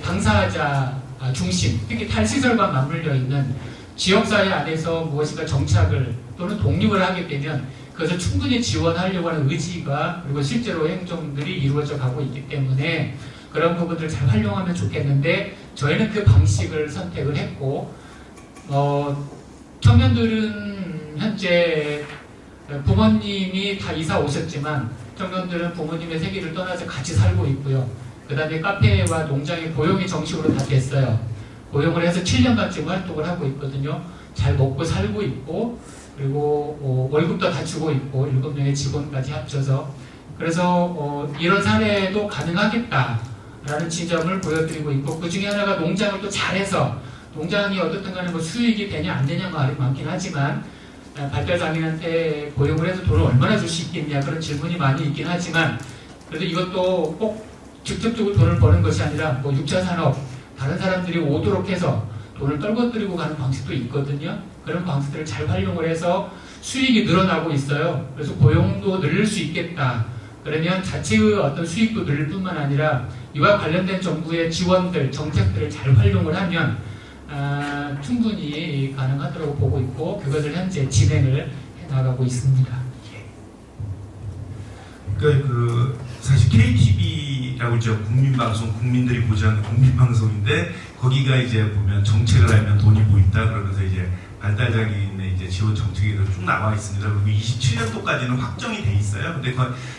당사자 중심, 특히 탈시설과 맞물려 있는 지역사회 안에서 무엇인가 정착을 또는 독립을 하게 되면 그것을 충분히 지원하려고 하는 의지가, 그리고 실제로 행정들이 이루어져 가고 있기 때문에 그런 부분들을 잘 활용하면 좋겠는데, 저희는 그 방식을 선택을 했고, 청년들은 현재 부모님이 다 이사 오셨지만 청년들은 부모님의 세계를 떠나서 같이 살고 있고요. 그 다음에 카페와 농장의 고용이 정식으로 다 됐어요. 고용을 해서 7년간쯤 활동을 하고 있거든요. 잘 먹고 살고 있고, 그리고 월급도 다 주고 있고, 7명의 직원까지 합쳐서. 그래서 이런 사례도 가능하겠다라는 지점을 보여드리고 있고, 그 중에 하나가 농장을 또 잘해서, 농장이 어떻든 간에 뭐 수익이 되냐 안 되냐 말이 많긴 하지만, 발달장애인한테 고용을 해서 돈을 얼마나 줄 수 있겠냐, 그런 질문이 많이 있긴 하지만, 그래도 이것도 꼭 직접적으로 돈을 버는 것이 아니라 뭐 6차 산업, 다른 사람들이 오도록 해서 돈을 떨궈뜨리고 가는 방식도 있거든요. 그런 방식들을 잘 활용을 해서 수익이 늘어나고 있어요. 그래서 고용도 늘릴 수 있겠다. 그러면 자체의 어떤 수익도 늘릴 뿐만 아니라 이와 관련된 정부의 지원들, 정책들을 잘 활용을 하면 충분히 가능하다고 보고 있고, 그것을 현재 진행을 해나가고 있습니다. 그러니까 사실 KTV라고 있죠. 국민방송, 국민들이 보지 않는 국민방송인데, 거기가 이제 보면 정책을 하면 돈이 보인다 그러면서 이제 발달장애인의 이제 지원 정책이 쭉 나와 있습니다. 그리고 27년도까지는 확정이 돼 있어요. 근데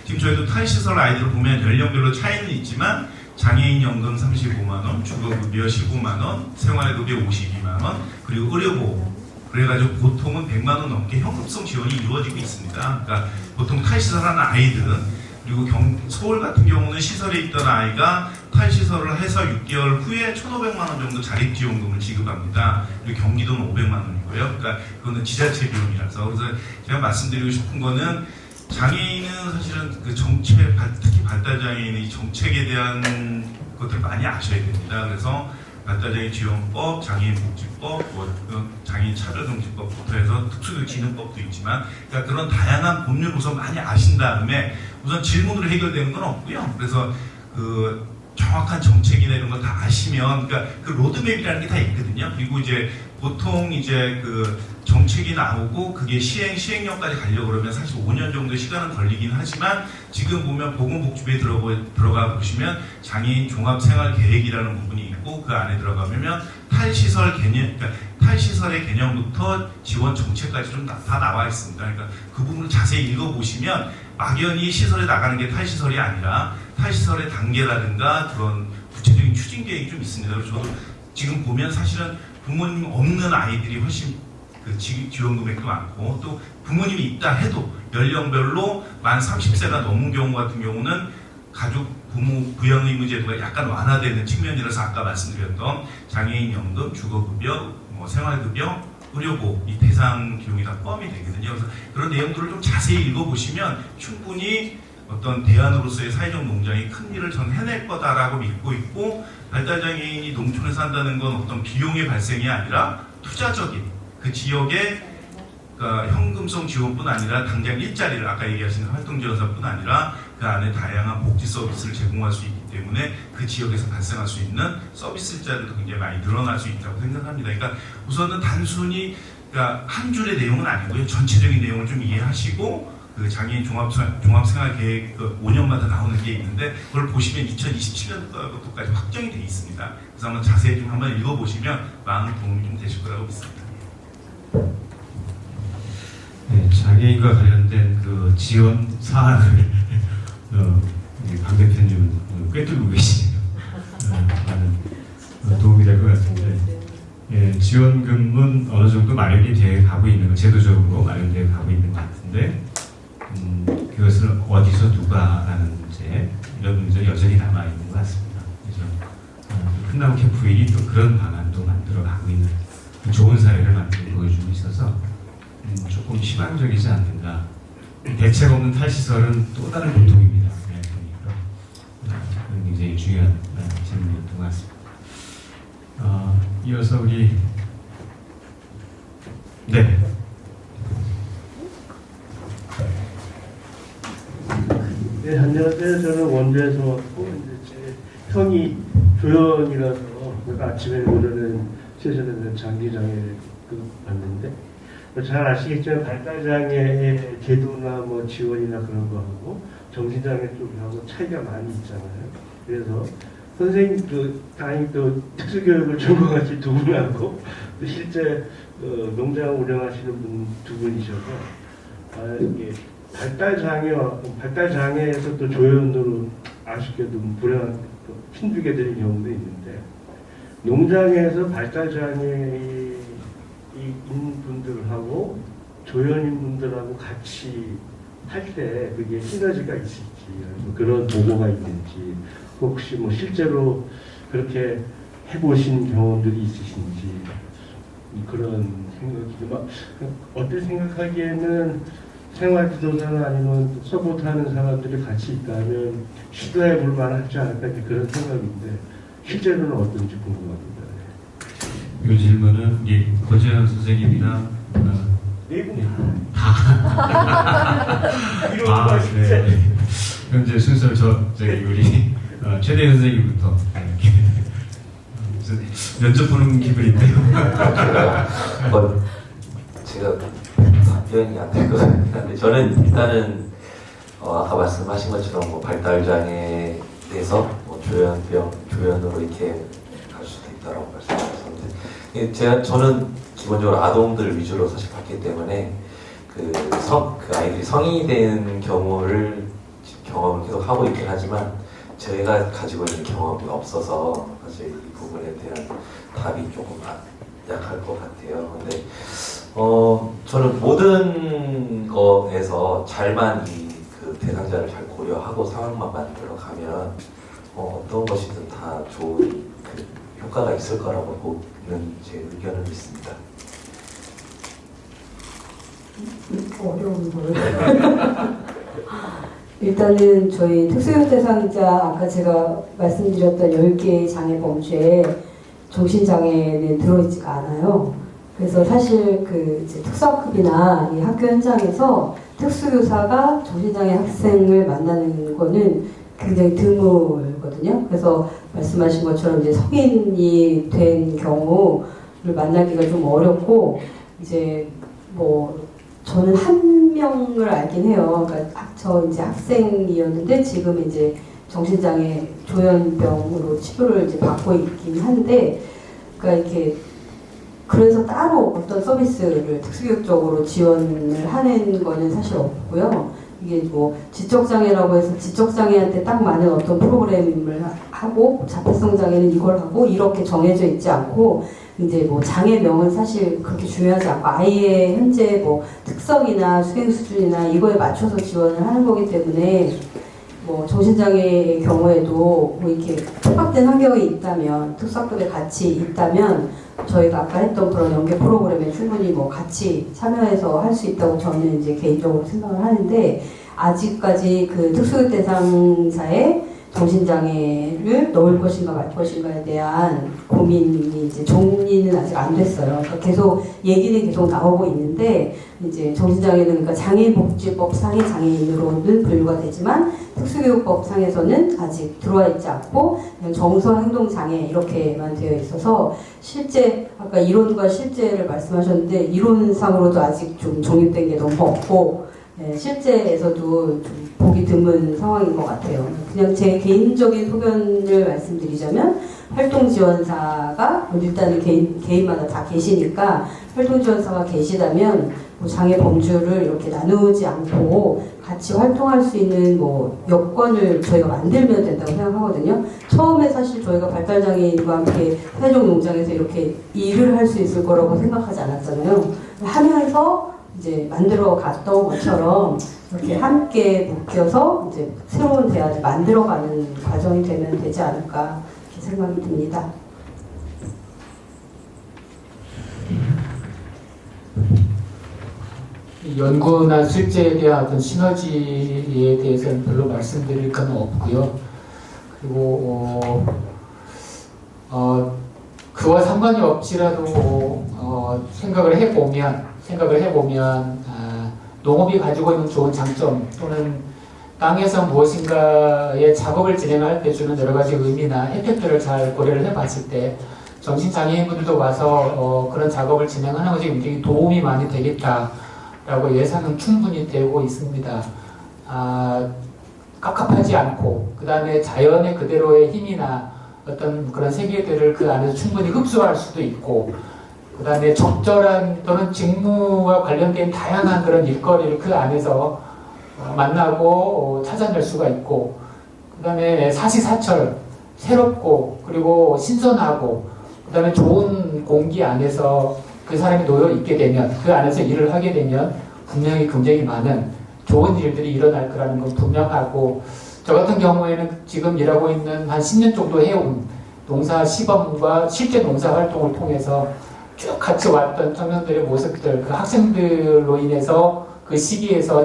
지금 저희도 탈시설 아이들을 보면 연령별로 차이는 있지만, 장애인 연금 35만 원, 주거급여 15만 원, 생활급여 52만 원, 그리고 의료보험. 그래가지고 보통은 100만 원 넘게 현금성 지원이 이루어지고 있습니다. 그러니까 보통 탈시설하는 아이들은, 그리고 서울 같은 경우는 시설에 있던 아이가 탈시설을 해서 6개월 후에 1,500만 원 정도 자립지원금을 지급합니다. 그리고 경기도는 500만 원이고요. 그러니까 그거는 지자체 비용이라서. 그래서 제가 말씀드리고 싶은 거는, 장애인은 사실은 그 정책, 특히 발달장애인의 정책에 대한 것들을 많이 아셔야 됩니다. 그래서 발달장애인 지원법, 장애인복지법, 장애인 차별금지법부터 해서 특수교육진흥법도 있지만, 그러니까 그런 다양한 법률 우선 많이 아신 다음에 우선 질문으로 해결되는 건 없고요. 그래서 그 정확한 정책이나 이런 거 다 아시면, 그러니까 그 로드맵이라는 게 다 있거든요. 그리고 이제 보통 이제 그 정책이 나오고 그게 시행령까지 가려고 그러면 사실 5년 정도 시간은 걸리긴 하지만, 지금 보면 보건복지부에 들어가 보시면 장애인 종합생활계획이라는 부분이 있고, 그 안에 들어가면 탈시설 개념, 그러니까 탈시설의 개념부터 지원 정책까지 좀 다 나와 있습니다. 그러니까 그 부분을 자세히 읽어보시면 막연히 시설에 나가는 게 탈시설이 아니라 탈시설의 단계라든가 그런 구체적인 추진 계획이 좀 있습니다. 그래서 저도 지금 보면 사실은 부모님 없는 아이들이 훨씬 그 지원 금액도 많고, 또 부모님이 있다 해도 연령별로 만 30세가 넘은 경우 같은 경우는 가족 부모 부양 의무 제도가 약간 완화되는 측면이라서 아까 말씀드렸던 장애인 연금, 주거급여, 생활급여, 의료보험 이 대상 비용이 다 포함이 되거든요. 그래서 그런 내용들을 좀 자세히 읽어보시면 충분히 어떤 대안으로서의 사회적 농장이 큰 일을 저는 해낼 거다라고 믿고 있고, 발달장애인이 농촌에 산다는 건 어떤 비용의 발생이 아니라 투자적인 그 지역의 그러니까 현금성 지원뿐 아니라 당장 일자리를, 아까 얘기하신 활동지원사뿐 아니라 그 안에 다양한 복지 서비스를 제공할 수 있기 때문에 그 지역에서 발생할 수 있는 서비스 일자리도 굉장히 많이 늘어날 수 있다고 생각합니다. 그러니까 우선은 단순히 그러니까 한 줄의 내용은 아니고요. 전체적인 내용을 좀 이해하시고, 그 장애인 종합생활계획 그 5년마다 나오는 게 있는데 그걸 보시면 2027년도까지 확정이 돼 있습니다. 그래서 한번 자세히 좀 한번 읽어보시면 많은 도움이 좀 되실 거라고 믿습니다. 네, 장애인과 관련된 그 지원 사안을 강 대표님은 꿰뚫고 계시네요. 많은 도움이 될 것 같은데, 예, 지원금은 어느 정도 마련이 되어 가고 있는 거, 제도적으로 마련되어 가고 있는 것 같은데, 그것을 어디서 누가 라는 문제, 이런 문제 여전히 남아 있는 것 같습니다. 그래서 큰나무 캠프인이 또 그런 방안도 만들어 가고 있는 좋은 사례를 만들어 보여주고 있어서 조금 희망적이지 않는가. 대책 없는 탈시설은 또 다른 고통입니다. 네, 그러니까 그건 굉장히 중요한 질문이었던 것 같습니다. 이어서 우리 네. 네, 안녕하세요. 저는 원주에서 왔고, 이제 제 형이 조연이라서, 그러니까 아침에 오전엔 세션에서 장기장애를 봤는데, 잘 아시겠지만 발달장애의 제도나 뭐 지원이나 그런 거하고 정신장애 쪽하고 차이가 많이 있잖아요. 그래서 선생님 다행히 또 특수교육을 전공하신 두 분하고 또 실제 농장 운영하시는 분 두 분이셔서 이게 발달장애에서 또 조연으로 아쉽게도 불행한 힘들게 되는 경우도 있는데 농장에서 발달장애인 분들하고 조연인 분들하고 같이 할 때 그게 시너지가 있을지 그런 보고가 있는지 혹시 뭐 실제로 그렇게 해보신 경험들이 있으신지 그런 생각이 막 어떻게 생각하기에는 생활지도사나 아니면 서포트 하는 사람들이 같이 있다면 시도해 볼 만하지 않을까 그런 생각인데 실제로는 어떤지 궁금합니다. 이 질문은 고재현 선생님이나 네 분 다. 네. 현재 순서를 저기 우리 최대현 선생님부터 면접 보는 기분인데요. 제가 답변이 안 될 것 같긴 한데 저는 일단은 아까 말씀하신 것처럼 뭐 발달장애에서 뭐 조연으로 이렇게 갈 수도 있다라고 말씀하셨는데 저는 기본적으로 아동들 위주로 사실 봤기 때문에 그 아이들이 성인이 된 경험을 계속 하고 있긴 하지만 저희가 가지고 있는 경험이 없어서 사실 이 부분에 대한 답이 조금 약할 것 같아요. 근데 저는 모든 거에서 잘만 그 대상자를 잘 고려하고 상황만 만들어 가면 어떤 것이든 다 좋은 그 효과가 있을 거라고 보는 제 의견은 있습니다. 어려운 걸. 일단은 저희 특수교육 대상자 아까 제가 말씀드렸던 10개의 장애 범주에 정신장애는 들어있지가 않아요. 그래서 사실 그 이제 특수학급이나 이 학교 현장에서 특수교사가 정신장애 학생을 만나는 거는 굉장히 드물거든요. 그래서 말씀하신 것처럼 이제 성인이 된 경우를 만나기가 좀 어렵고 이제 뭐 저는 한 명을 알긴 해요. 그러니까 저 이제 학생이었는데 지금 이제 정신장애 조현병으로 치료를 이제 받고 있긴 한데, 그러니까 이렇게 그래서 따로 어떤 서비스를 특수교육적으로 지원을 하는 거는 사실 없고요. 이게 뭐 지적장애라고 해서 지적장애한테 딱 맞는 어떤 프로그램을 하고 자폐성 장애는 이걸 하고 이렇게 정해져 있지 않고 이제 뭐 장애명은 사실 그렇게 중요하지 않고 아이의 현재 뭐 특성이나 수행 수준이나 이거에 맞춰서 지원을 하는 거기 때문에 뭐 정신장애의 경우에도 뭐 이렇게 통합된 환경이 있다면 특수학급에 같이 있다면 저희가 아까 했던 그런 연계 프로그램에 충분히 뭐 같이 참여해서 할 수 있다고 저는 이제 개인적으로 생각을 하는데 아직까지 그 특수교육 대상자의 정신장애를 넣을 것인가 말 것인가에 대한 고민이 이제 정리는 아직 안 됐어요. 그러니까 계속 얘기는 계속 나오고 있는데 이제 정신장애는 그러니까 장애복지법상의 장애인으로는 분류가 되지만 특수교육법상에서는 아직 들어와 있지 않고 그냥 정서행동장애 이렇게만 되어 있어서 실제 아까 이론과 실제를 말씀하셨는데 이론상으로도 아직 좀 정립된 게 너무 없고 실제에서도 좀 보기 드문 상황인 것 같아요. 그냥 제 개인적인 소견을 말씀드리자면 활동지원사가 일단은 개인마다 다 계시니까 활동지원사가 계시다면 뭐 장애 범주를 이렇게 나누지 않고 같이 활동할 수 있는 뭐 여건을 저희가 만들면 된다고 생각하거든요. 처음에 사실 저희가 발달장애인과 함께 사회적농장에서 이렇게 일을 할 수 있을 거라고 생각하지 않았잖아요. 하면서 이제 만들어 갔던 것처럼 이렇게 함께 묶여서 이제 새로운 대안을 만들어가는 과정이 되면 되지 않을까 이렇게 생각이 듭니다. 연구나 실제에 대한 어떤 시너지에 대해서는 별로 말씀드릴 건 없고요. 그리고 그와 상관이 없지라도 생각을 해보면 농업이 가지고 있는 좋은 장점 또는 땅에서 무엇인가의 작업을 진행할 때 주는 여러 가지 의미나 혜택들을 잘 고려를 해봤을 때 정신장애인분들도 와서 그런 작업을 진행하는 것이 굉장히 도움이 많이 되겠다라고 예상은 충분히 되고 있습니다. 깝깝하지 않고 그 다음에 자연의 그대로의 힘이나 어떤 그런 세계들을 그 안에서 충분히 흡수할 수도 있고 그 다음에 적절한 또는 직무와 관련된 다양한 그런 일거리를 그 안에서 만나고 찾아낼 수가 있고 그 다음에 사시사철 새롭고 그리고 신선하고 그 다음에 좋은 공기 안에서 그 사람이 놓여 있게 되면 그 안에서 일을 하게 되면 분명히 굉장히 많은 좋은 일들이 일어날 거라는 건 분명하고 저 같은 경우에는 지금 일하고 있는 한 10년 정도 해온 농사 시범과 실제 농사 활동을 통해서 쭉 같이 왔던 청년들의 모습들, 그 학생들로 인해서 그 시기에서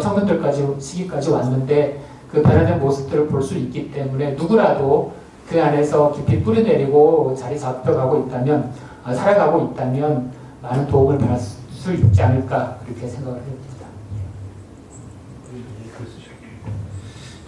시기까지 왔는데 그 변화된 모습들을 볼 수 있기 때문에 누구라도 그 안에서 깊이 뿌리내리고 자리 잡혀가고 있다면, 살아가고 있다면 많은 도움을 받을 수 있지 않을까 그렇게 생각을 합니다.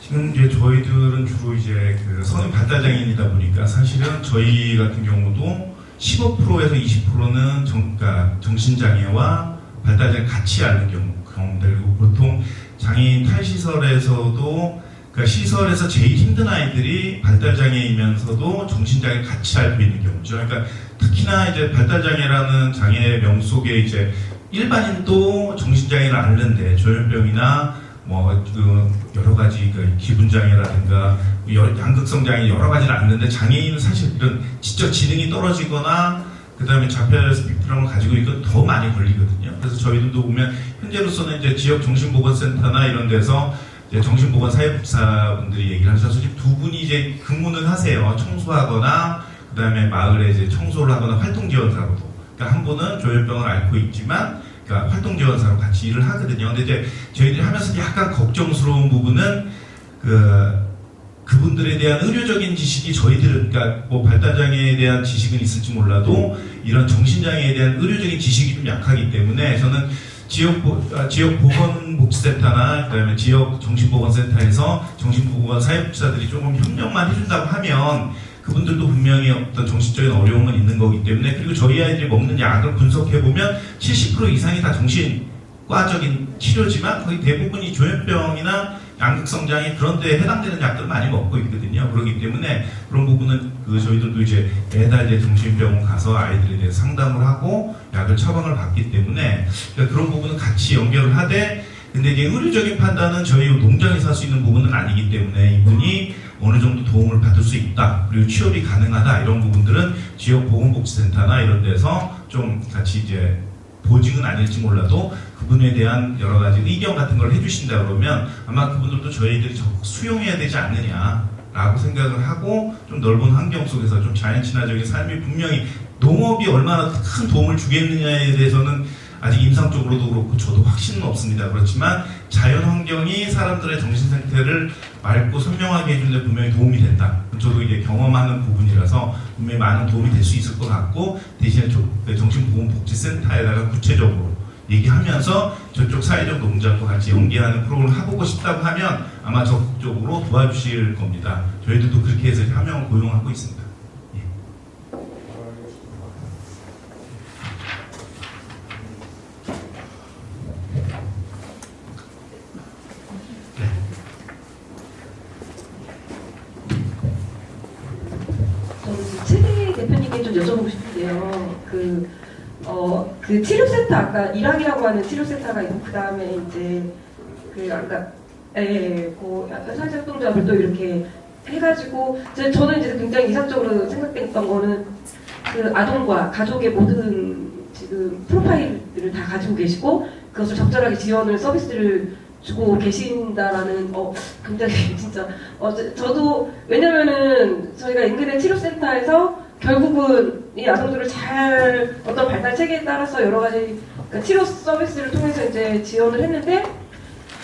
지금 이제 저희들은 주로 이제 그 성인 발달장애인이다 보니까 사실은 저희 같은 경우도 15%에서 20%는 그러니까 정신장애와 발달장애 같이 앓는 경우들이고 보통 장애인 탈시설에서도 그러니까 시설에서 제일 힘든 아이들이 발달장애이면서도 정신장애 같이 앓고 있는 경우죠. 그러니까 특히나 이제 발달장애라는 장애명 속에 이제 일반인도 정신장애를 앓는데 조현병이나 그 여러 가지 그 기분장애라든가 양극성 장애 여러 가지를 앓는데 장애인은 사실 이런 지적 지능이 떨어지거나 그 다음에 자폐 스펙트럼을 가지고 있고 더 많이 걸리거든요. 그래서 저희들도 보면 현재로서는 이제 지역 정신보건센터나 이런 데서 이제 정신보건 사회복지사분들이 얘기를 하셔서 지금 두 분이 이제 근무는 하세요. 청소하거나 그 다음에 마을에 이제 청소를 하거나 활동지원사로도. 그러니까 한 분은 조현병을 앓고 있지만 그러니까 활동지원사로 같이 일을 하거든요. 근데 이제 저희들이 하면서 약간 걱정스러운 부분은 그분들에 대한 의료적인 지식이 저희들은 그러니까 뭐 발달장애에 대한 지식은 있을지 몰라도 이런 정신장애에 대한 의료적인 지식이 좀 약하기 때문에 저는 지역 보건복지센터나 그다음에 지역 정신보건센터에서 정신보건 사회복지사들이 조금 협력만 해준다고 하면 그분들도 분명히 어떤 정신적인 어려움은 있는 거기 때문에 그리고 저희 아이들이 먹는 약을 분석해보면 70% 이상이 다 정신과적인 치료지만 거의 대부분이 조현병이나 양극성장애 그런 데에 해당되는 약들을 많이 먹고 있거든요. 그렇기 때문에 그런 부분은 저희들도 이제 매달 이제 정신병원 가서 아이들에 대해서 상담을 하고 약을 처방을 받기 때문에 그러니까 그런 부분은 같이 연결을 하되 근데 이제 의료적인 판단은 저희 농장에서 할 수 있는 부분은 아니기 때문에 이분이 어느 정도 도움을 받을 수 있다 그리고 취업이 가능하다 이런 부분들은 지역 보건복지센터나 이런 데서 좀 같이 이제 보직은 아닐지 몰라도 그분에 대한 여러 가지 의견 같은 걸 해주신다 그러면 아마 그분들도 저희들이 적극 수용해야 되지 않느냐라고 생각을 하고 좀 넓은 환경 속에서 좀 자연 친화적인 삶이 분명히 농업이 얼마나 큰 도움을 주겠느냐에 대해서는 아직 임상적으로도 그렇고 저도 확신은 없습니다. 그렇지만 자연 환경이 사람들의 정신 상태를 맑고 선명하게 해주는데 분명히 도움이 된다. 저도 이제 경험하는 부분이라서 분명히 많은 도움이 될 수 있을 것 같고 대신에 정신보건복지센터에다가 구체적으로 얘기하면서 저쪽 사회적 농장과 같이 연계하는 프로그램을 해보고 싶다고 하면 아마 적극적으로 도와주실 겁니다. 저희들도 그렇게 해서 한 명을 고용하고 있습니다. 여쭤보고 싶은데요. 그 치료센터 아까 일학이라고 하는 치료센터가 있고 그 다음에 이제 그 아까 그 약간 사회작동조합을 또 이렇게 해가지고 저는 이제 굉장히 이상적으로 생각했던 거는 그 아동과 가족의 모든 지금 프로파일들을 다 가지고 계시고 그것을 적절하게 지원을 서비스를 주고 계신다라는 굉장히 진짜 저도 왜냐면은 저희가 인근의 치료센터에서 결국은 이 아동들을 잘 어떤 발달 체계에 따라서 여러 가지 그러니까 치료 서비스를 통해서 이제 지원을 했는데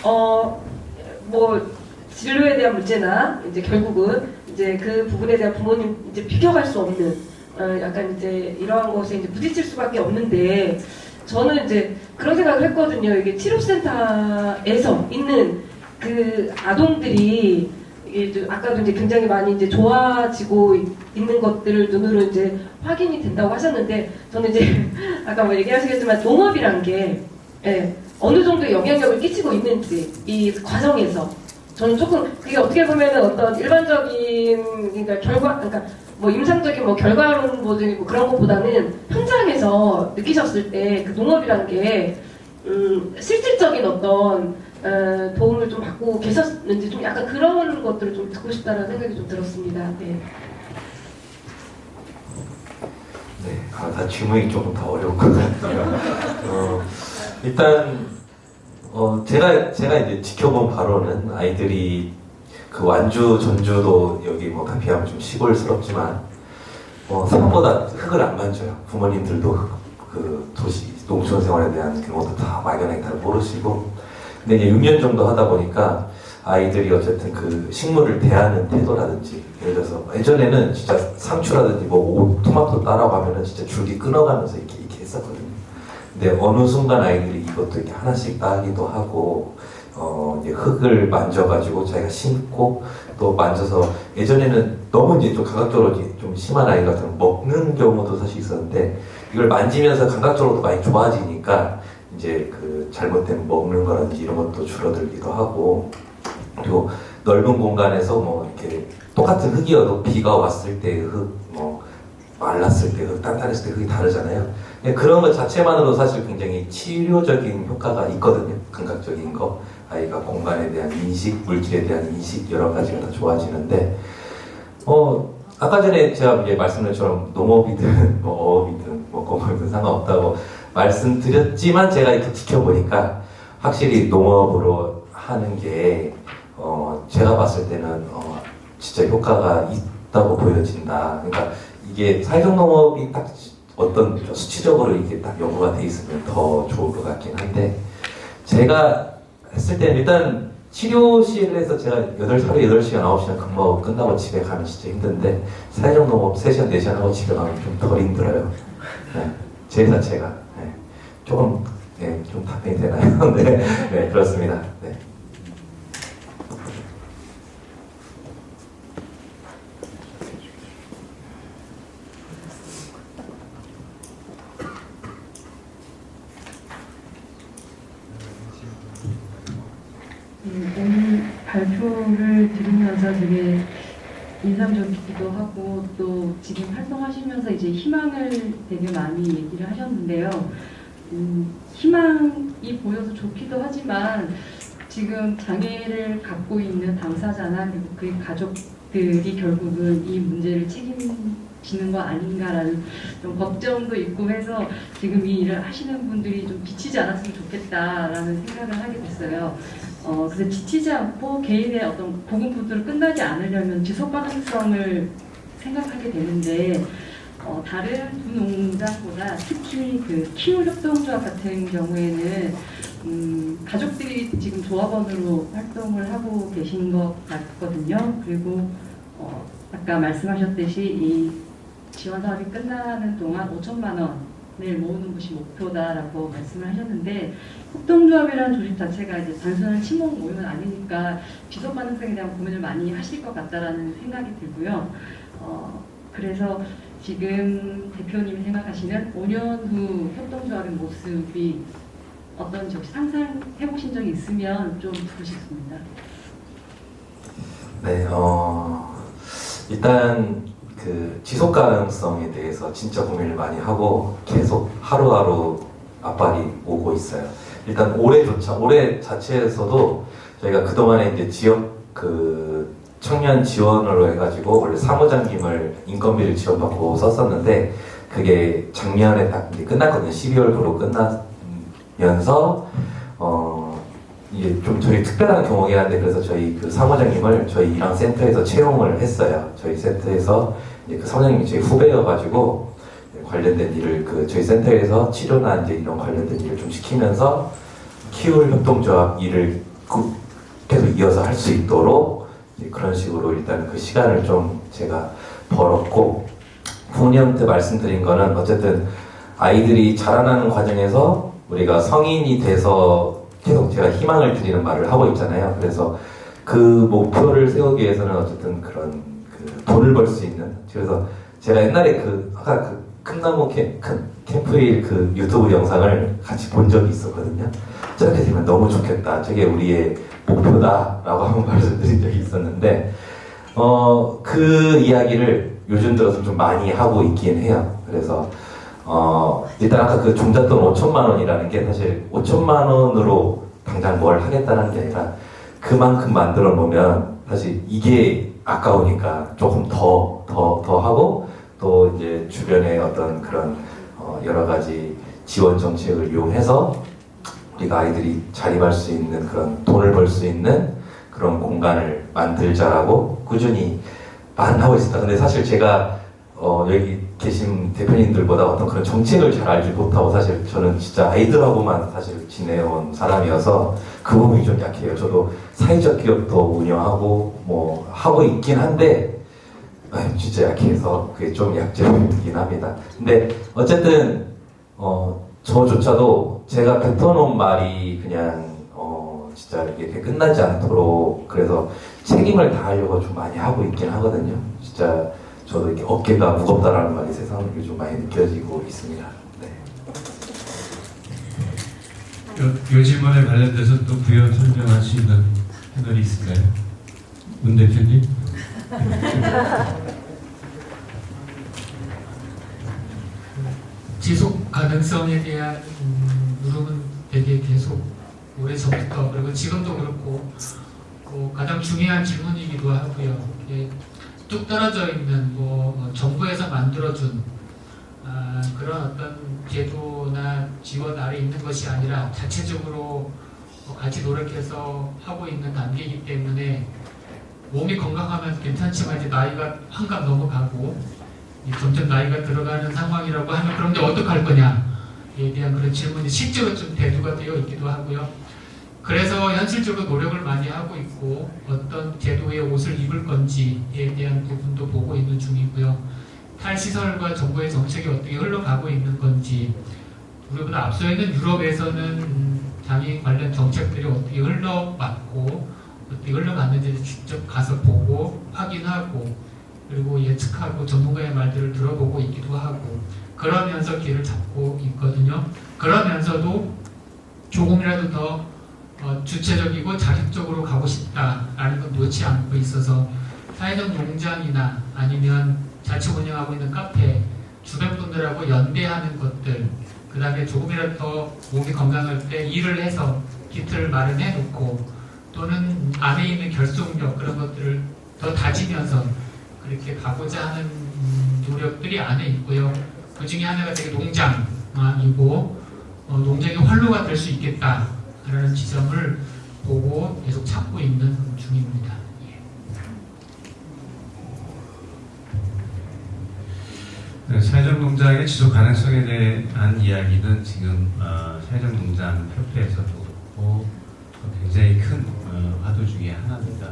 뭐 진료에 대한 문제나 이제 결국은 이제 그 부분에 대한 부모님 이제 비켜갈 수 없는 약간 이제 이러한 것에 이제 부딪힐 수밖에 없는데 저는 이제 그런 생각을 했거든요. 이게 치료센터에서 있는 그 아동들이 이게 아까도 이제 굉장히 많이 이제 좋아지고 있는 것들을 눈으로 이제 확인이 된다고 하셨는데 저는 이제 아까 뭐 얘기하시겠지만 농업이란 게 어느 정도 영향력을 끼치고 있는지 이 과정에서 저는 조금 그게 어떻게 보면은 어떤 일반적인 그러니까 뭐 임상적인 뭐 결과론보다 뭐 그런 것보다는 현장에서 느끼셨을 때 그 농업이란 게 실질적인 어떤 도움을 좀 받고 계셨는지 좀 약간 그런 것들을 좀 듣고 싶다는 생각이 좀 들었습니다. 네. 네, 다 질문이 조금 더 어려운 것 같아요. 일단 제가 이제 지켜본 바로는 아이들이 그 완주, 전주도 여기 뭐 다 비하면 좀 시골스럽지만 생각보다 흙을 안 만져요. 부모님들도 그 도시 농촌 생활에 대한 그런 것도 다 막연하게 잘 모르시고 근데 이제 6년 정도 하다 보니까 아이들이 어쨌든 그 식물을 대하는 태도라든지 예를 들어서 예전에는 진짜 상추라든지 뭐 토마토 따라고 하면은 진짜 줄기 끊어가면서 이렇게 했었거든요. 근데 어느 순간 아이들이 이것도 이렇게 하나씩 따기도 하고 이제 흙을 만져가지고 자기가 심고 또 만져서 예전에는 너무 이제 좀 감각적으로 좀 심한 아이 같은 먹는 경우도 사실 있었는데 이걸 만지면서 감각적으로도 많이 좋아지니까 이제 그 잘못된 먹는 거라든지 이런 것도 줄어들기도 하고 그리고 넓은 공간에서 뭐 이렇게 똑같은 흙이어도 비가 왔을 때 흙, 뭐 말랐을 때 흙, 단단했을 때 흙이 다르잖아요. 그런 것 자체만으로도 사실 굉장히 치료적인 효과가 있거든요. 감각적인 거. 아이가 공간에 대한 인식, 물질에 대한 인식 여러 가지가 다 좋아지는데 아까 전에 제가 이제 말씀드린 것처럼 농업이든 뭐 어업이든 뭐 공업이든 상관없다고 말씀드렸지만 제가 이렇게 지켜보니까 확실히 농업으로 하는 게 제가 봤을 때는 진짜 효과가 있다고 보여진다. 그러니까 이게 사회적 농업이 딱 어떤 수치적으로 이게 딱 연구가 돼 있으면 더 좋을 것 같긴 한데 제가 했을 때는 일단 치료실에서 제가 하루에 8시간, 9시간 근무하고 끝나고 집에 가면 진짜 힘든데 사회적 농업 3시간, 4시간 하고 집에 가면 좀 덜 힘들어요. 네, 제 자체가 조금 좀 답변이 되나요? 네, 그렇습니다. 네. 오늘 발표를 들으면서 되게 인상적이기도 하고 또 지금 활동하시면서 이제 희망을 되게 많이 얘기를 하셨는데요. 희망이 보여서 좋기도 하지만 지금 장애를 갖고 있는 당사자나 그리고 그 가족들이 결국은 이 문제를 책임지는 거 아닌가라는 좀 걱정도 있고 해서 지금 이 일을 하시는 분들이 좀 지치지 않았으면 좋겠다라는 생각을 하게 됐어요. 그래서 지치지 않고 개인의 어떤 고군분투를 끝나지 않으려면 지속 가능성을 생각하게 되는데 다른 두 농장보다 특히 그 키움협동조합 같은 경우에는 가족들이 지금 조합원으로 활동을 하고 계신 것 같거든요. 그리고 아까 말씀하셨듯이 이 지원 사업이 끝나는 동안 5천만 원을 모으는 것이 목표다라고 말씀을 하셨는데 협동조합이라는 조직 자체가 이제 단순한 친목 모임은 아니니까 지속 가능성에 대한 고민을 많이 하실 것 같다라는 생각이 들고요. 그래서 지금 대표님이 생각하시는 5년 후 협동조합의 모습이 어떤지 혹시 상상해 보신 적이 있으면 좀 듣고 싶습니다. 네, 일단 그 지속 가능성에 대해서 진짜 고민을 많이 하고 계속 하루하루 압박이 오고 있어요. 일단 올해 자체에서도 저희가 그동안에 이제 지역 그 청년 지원으로 해가지고 원래 사무장님을 인건비를 지원받고 썼었는데 그게 작년에 딱 이제 끝났거든요. 12월부로 끝나면서 이게 좀 저희 특별한 경우긴 한데 그래서 저희 그 사무장님을 저희 일항 센터에서 채용을 했어요. 저희 센터에서 이제 그 사무장님이 저희 후배여가지고 관련된 일을 그 저희 센터에서 치료나 이제 이런 관련된 일을 좀 시키면서 키울 협동조합 일을 계속 이어서 할 수 있도록 그런 식으로 일단 그 시간을 좀 제가 벌었고 부모님한테 말씀드린 거는 어쨌든 아이들이 자라나는 과정에서 우리가 성인이 돼서 계속 제가 희망을 드리는 말을 하고 있잖아요. 그래서 그 목표를 세우기 위해서는 어쨌든 그런 그 돈을 벌 수 있는 그래서 제가 옛날에 아까 그 큰나무 캠프일 그 유튜브 영상을 같이 본 적이 있었거든요. 저렇게 되면 너무 좋겠다. 저게 우리의 목표다라고 한번 말씀드린 적이 있었는데 그 이야기를 요즘 들어서 좀 많이 하고 있긴 해요. 그래서 일단 아까 그 종잣돈 5천만 원이라는 게 사실 5천만 원으로 당장 뭘 하겠다는 게 아니라 그만큼 만들어 놓으면 사실 이게 아까우니까 조금 더 하고 또 이제 주변에 어떤 그런 여러 가지 지원 정책을 이용해서 우리가 아이들이 자립할 수 있는 그런 돈을 벌 수 있는 그런 공간을 만들자라고 꾸준히 하고 있습니다. 근데 사실 제가 여기 계신 대표님들보다 어떤 그런 정책을 잘 알지 못하고 사실 저는 진짜 아이들하고만 사실 지내온 사람이어서 그 부분이 좀 약해요. 저도 사회적 기업도 운영하고 뭐 하고 있긴 한데 진짜 약해서 그게 좀 약점이긴 합니다. 근데 어쨌든 저조차도 제가 뱉어놓은 말이 그냥 진짜 이렇게 끝나지 않도록 그래서 책임을 다하려고 좀 많이 하고 있긴 하거든요. 진짜 저도 이렇게 어깨가 무겁다라는 말이 세상에 좀 많이 느껴지고 있습니다. 네. 요 질문에 관련돼서 또 부연 설명할 수 있는 패널이 있을까요? 문 대표님? 지속 가능성에 대한 물음은 되게 계속 오래전부터 그리고 지금도 그렇고 가장 중요한 질문이기도 하고요. 뚝 떨어져 있는 정부에서 만들어준 그런 어떤 제도나 지원 아래 있는 것이 아니라 자체적으로 같이 노력해서 하고 있는 단계이기 때문에 몸이 건강하면 괜찮지만 이제 나이가 한갑 넘어가고 점점 나이가 들어가는 상황이라고 하면 그런데 어떡할 거냐에 대한 그런 질문이 실제로 좀 대두가 되어 있기도 하고요. 그래서 현실적으로 노력을 많이 하고 있고 어떤 제도의 옷을 입을 건지에 대한 부분도 보고 있는 중이고요. 탈시설과 정부의 정책이 어떻게 흘러가고 있는 건지 우리보다 앞서 있는 유럽에서는 장애인 관련 정책들이 어떻게 흘러왔고 어떻게 흘러갔는지 직접 가서 보고 확인하고 그리고 예측하고 전문가의 말들을 들어보고 있기도 하고 그러면서 길을 잡고 있거든요. 그러면서도 조금이라도 더 주체적이고 자립적으로 가고 싶다라는 건 놓지 않고 있어서 사회적 농장이나 아니면 자체 운영하고 있는 카페 주변 분들하고 연대하는 것들 그 다음에 조금이라도 더 몸이 건강할 때 일을 해서 기틀을 마련해 놓고 또는 안에 있는 결속력 그런 것들을 더 다지면서 그렇게 가고자 하는 노력들이 안에 있고요. 그 중에 하나가 되게 농장이고 농장이 활로가 될 수 있겠다라는 지점을 보고 계속 찾고 있는 중입니다. 네, 사회적 농장의 지속 가능성에 대한 이야기는 지금 사회적 농장 협회에서도 그렇고 굉장히 큰 화두 중에 하나입니다.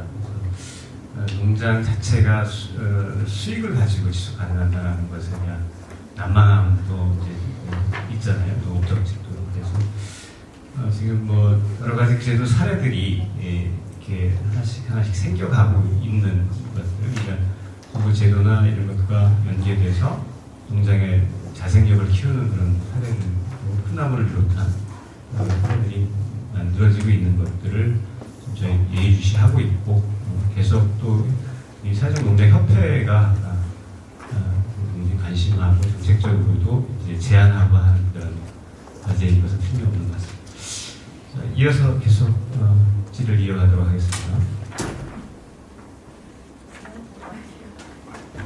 농장 자체가 수익을 가지고 지속 가능하다는 것에 대한 난망함도 이제 있잖아요. 농업 정책도 그래서 지금 뭐 여러 가지 제도 사례들이 이렇게 하나씩 생겨가고 있는 것들, 그러니까 정부 제도나 이런 것과 연계돼서 농장의 자생력을 키우는 그런 사례들, 큰나무를 비롯한 사례들이 만들어지고 있는 것들을 저희 예의주시하고 있고 계속 또 이 사회적 농장 협회가 조정하고 정책적으로도 이제 제한하고 하는 그런 과제인 것은 틀림없는 것 같습니다. 자, 이어서 계속 질을 이어가도록 하겠습니다.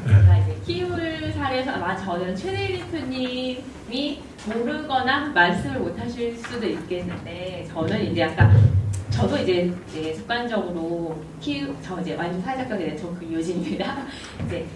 제가 이제 키울 사례에서 아마 저는 최대일 대표님이 모르거나 말씀을 못 하실 수도 있겠는데 저는 이제 약간 저도 이제 습관적으로 저 이제 완전 사회작가게 된 저 그 유진입니다. 이제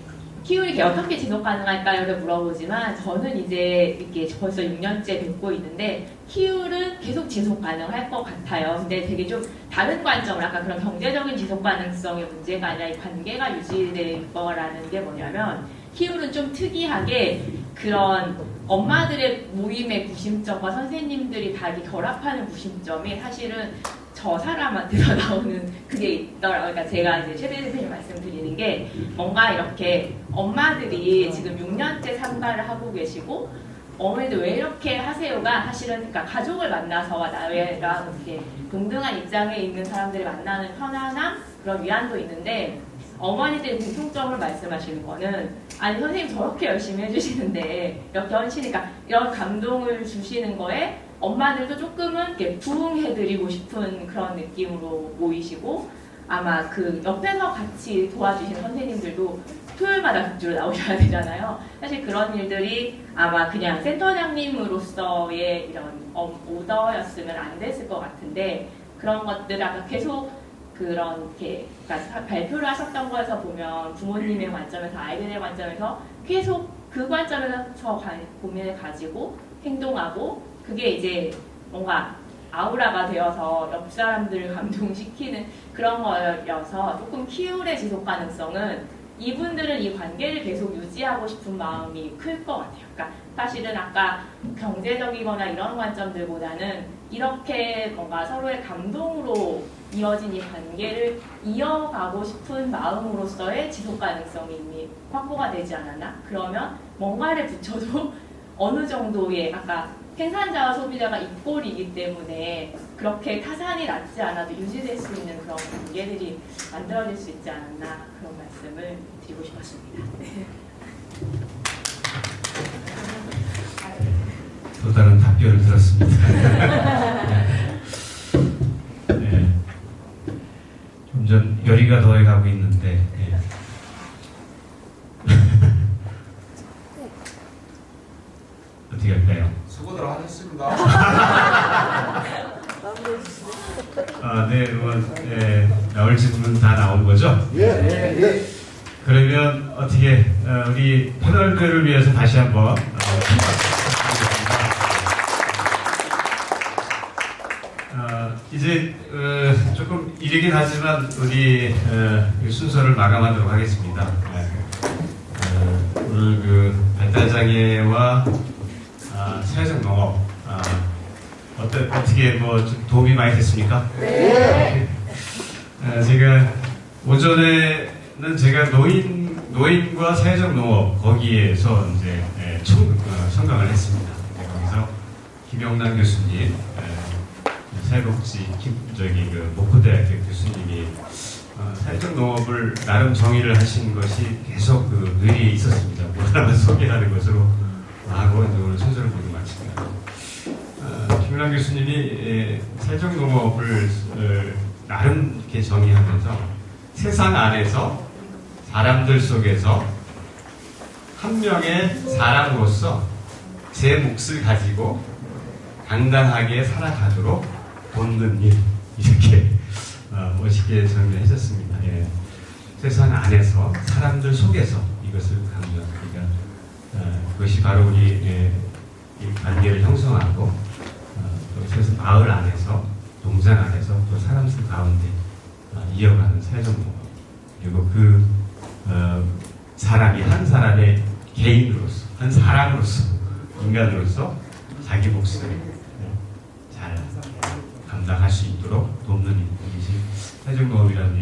키울이 어떻게 지속 가능할까요를 물어보지만 저는 이제 이렇게 벌써 6년째 뵙고 있는데 키울은 계속 지속 가능할 것 같아요. 근데 되게 좀 다른 관점을 아까 그런 경제적인 지속 가능성의 문제가 아니라 이 관계가 유지될 거라는 게 뭐냐면 키울은 좀 특이하게 그런 엄마들의 모임의 구심점과 선생님들이 다 이렇게 결합하는 구심점이 사실은 저 사람한테서 나오는 그게 있더라고요. 그러니까 제가 이제 최대 대표님 말씀드리는 게 뭔가 이렇게 엄마들이 지금 6년째 참가를 하고 계시고 어머니들 왜 이렇게 하세요가 사실은 그러니까 가족을 만나서 나랑 이렇게 동등한 입장에 있는 사람들이 만나는 편안함 그런 위안도 있는데 어머니들의 공통점을 말씀하시는 거는 아니 선생님 저렇게 열심히 해주시는데 이렇게 헌신이니까 이런 감동을 주시는 거에 엄마들도 조금은 이렇게 부응해드리고 싶은 그런 느낌으로 모이시고 아마 그 옆에서 같이 도와주시는 선생님들도 토요일마다 극주로 나오셔야 되잖아요. 사실 그런 일들이 아마 그냥 센터장님으로서의 이런 오더였으면 안 됐을 것 같은데 그런 것들 아까 계속 그런 게 그러니까 발표를 하셨던 거에서 보면 부모님의 관점에서 아이들의 관점에서 계속 그 관점에서 고민을 가지고 행동하고 그게 이제 뭔가 아우라가 되어서 옆 사람들을 감동시키는 그런 거여서 조금 키울의 지속 가능성은 이분들은 이 관계를 계속 유지하고 싶은 마음이 클 것 같아요. 그러니까 사실은 아까 경제적이거나 이런 관점들보다는 이렇게 뭔가 서로의 감동으로 이어진 이 관계를 이어가고 싶은 마음으로서의 지속 가능성이 이미 확보가 되지 않았나? 그러면 뭔가를 붙여도 어느 정도의 아까 생산자와 소비자가 입골이기 때문에 그렇게 타산이 낮지 않아도 유지될 수 있는 그런 관계들이 만들어질 수 있지 않았나 그런 말씀을 드리고 싶었습니다. 네. 또 다른 답변을 들었습니다. 네. 점점 열의가 더해가고 있는데 네. 어떻게 할까요? 수고들 하셨습니다. 네, 나올 질문 다 나온 거죠? 예. 그러면 어떻게 우리 패널들을 위해서 다시 한번 이제 조금 이르긴 하지만 우리 순서를 마감하도록 하겠습니다. 오늘 그 발달장애와 사회적 농업 어떻게 뭐 좀 도움이 많이 됐습니까? 네. 제가 오전에는 제가 노인과 사회적 농업 거기에서 이제 청강을 했습니다. 거기서 김영란 교수님, 사회복지 그 목포대학교 교수님이 사회적 농업을 나름 정의를 하신 것이 계속 그 뇌리에 있었습니다. 뭐라면 소개하는 것으로 하고 오늘 순서를 모두 마칩니다. 김영란 교수님이 사회적 농업을 나름 이렇게 정의하면서 세상 안에서 사람들 속에서 한 명의 사람으로서 제 몫을 가지고 당당하게 살아가도록 돕는 일 이렇게 멋있게 정리를 해줬습니다. 예. 세상 안에서 사람들 속에서 이것을 강조합니다. 그것이 바로 우리 이 관계를 형성하고 또 마을 안에서 동장 안에서 또 사람들 가운데 이어가는 사회적 농업 그리고 그 사람이 한 사람의 개인으로서 한 사람으로서 인간으로서 자기 몫을 잘 감당할 수 있도록 돕는 이것이 사회적 농업이라는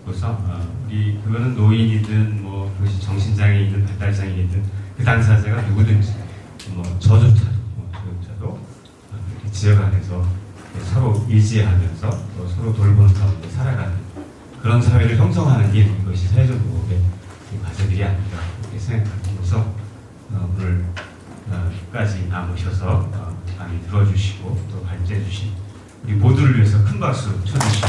얘기로서 우리 그거는 노인이든 뭐 그것이 정신장애이든 발달장애이든 그 당사자가 누구든지 뭐 저조차도 지역 안에서 서로 의지하면서 또 서로 돌보는 가운데 살아가는 그런 사회를 형성하는 일 이것이 사회적 농업의 과제들이 아닌가 이렇게 생각합니다. 오늘 까지 나오셔서 많이 들어주시고 또 발제해 주신 우리 모두를 위해서 큰 박수 쳐주시고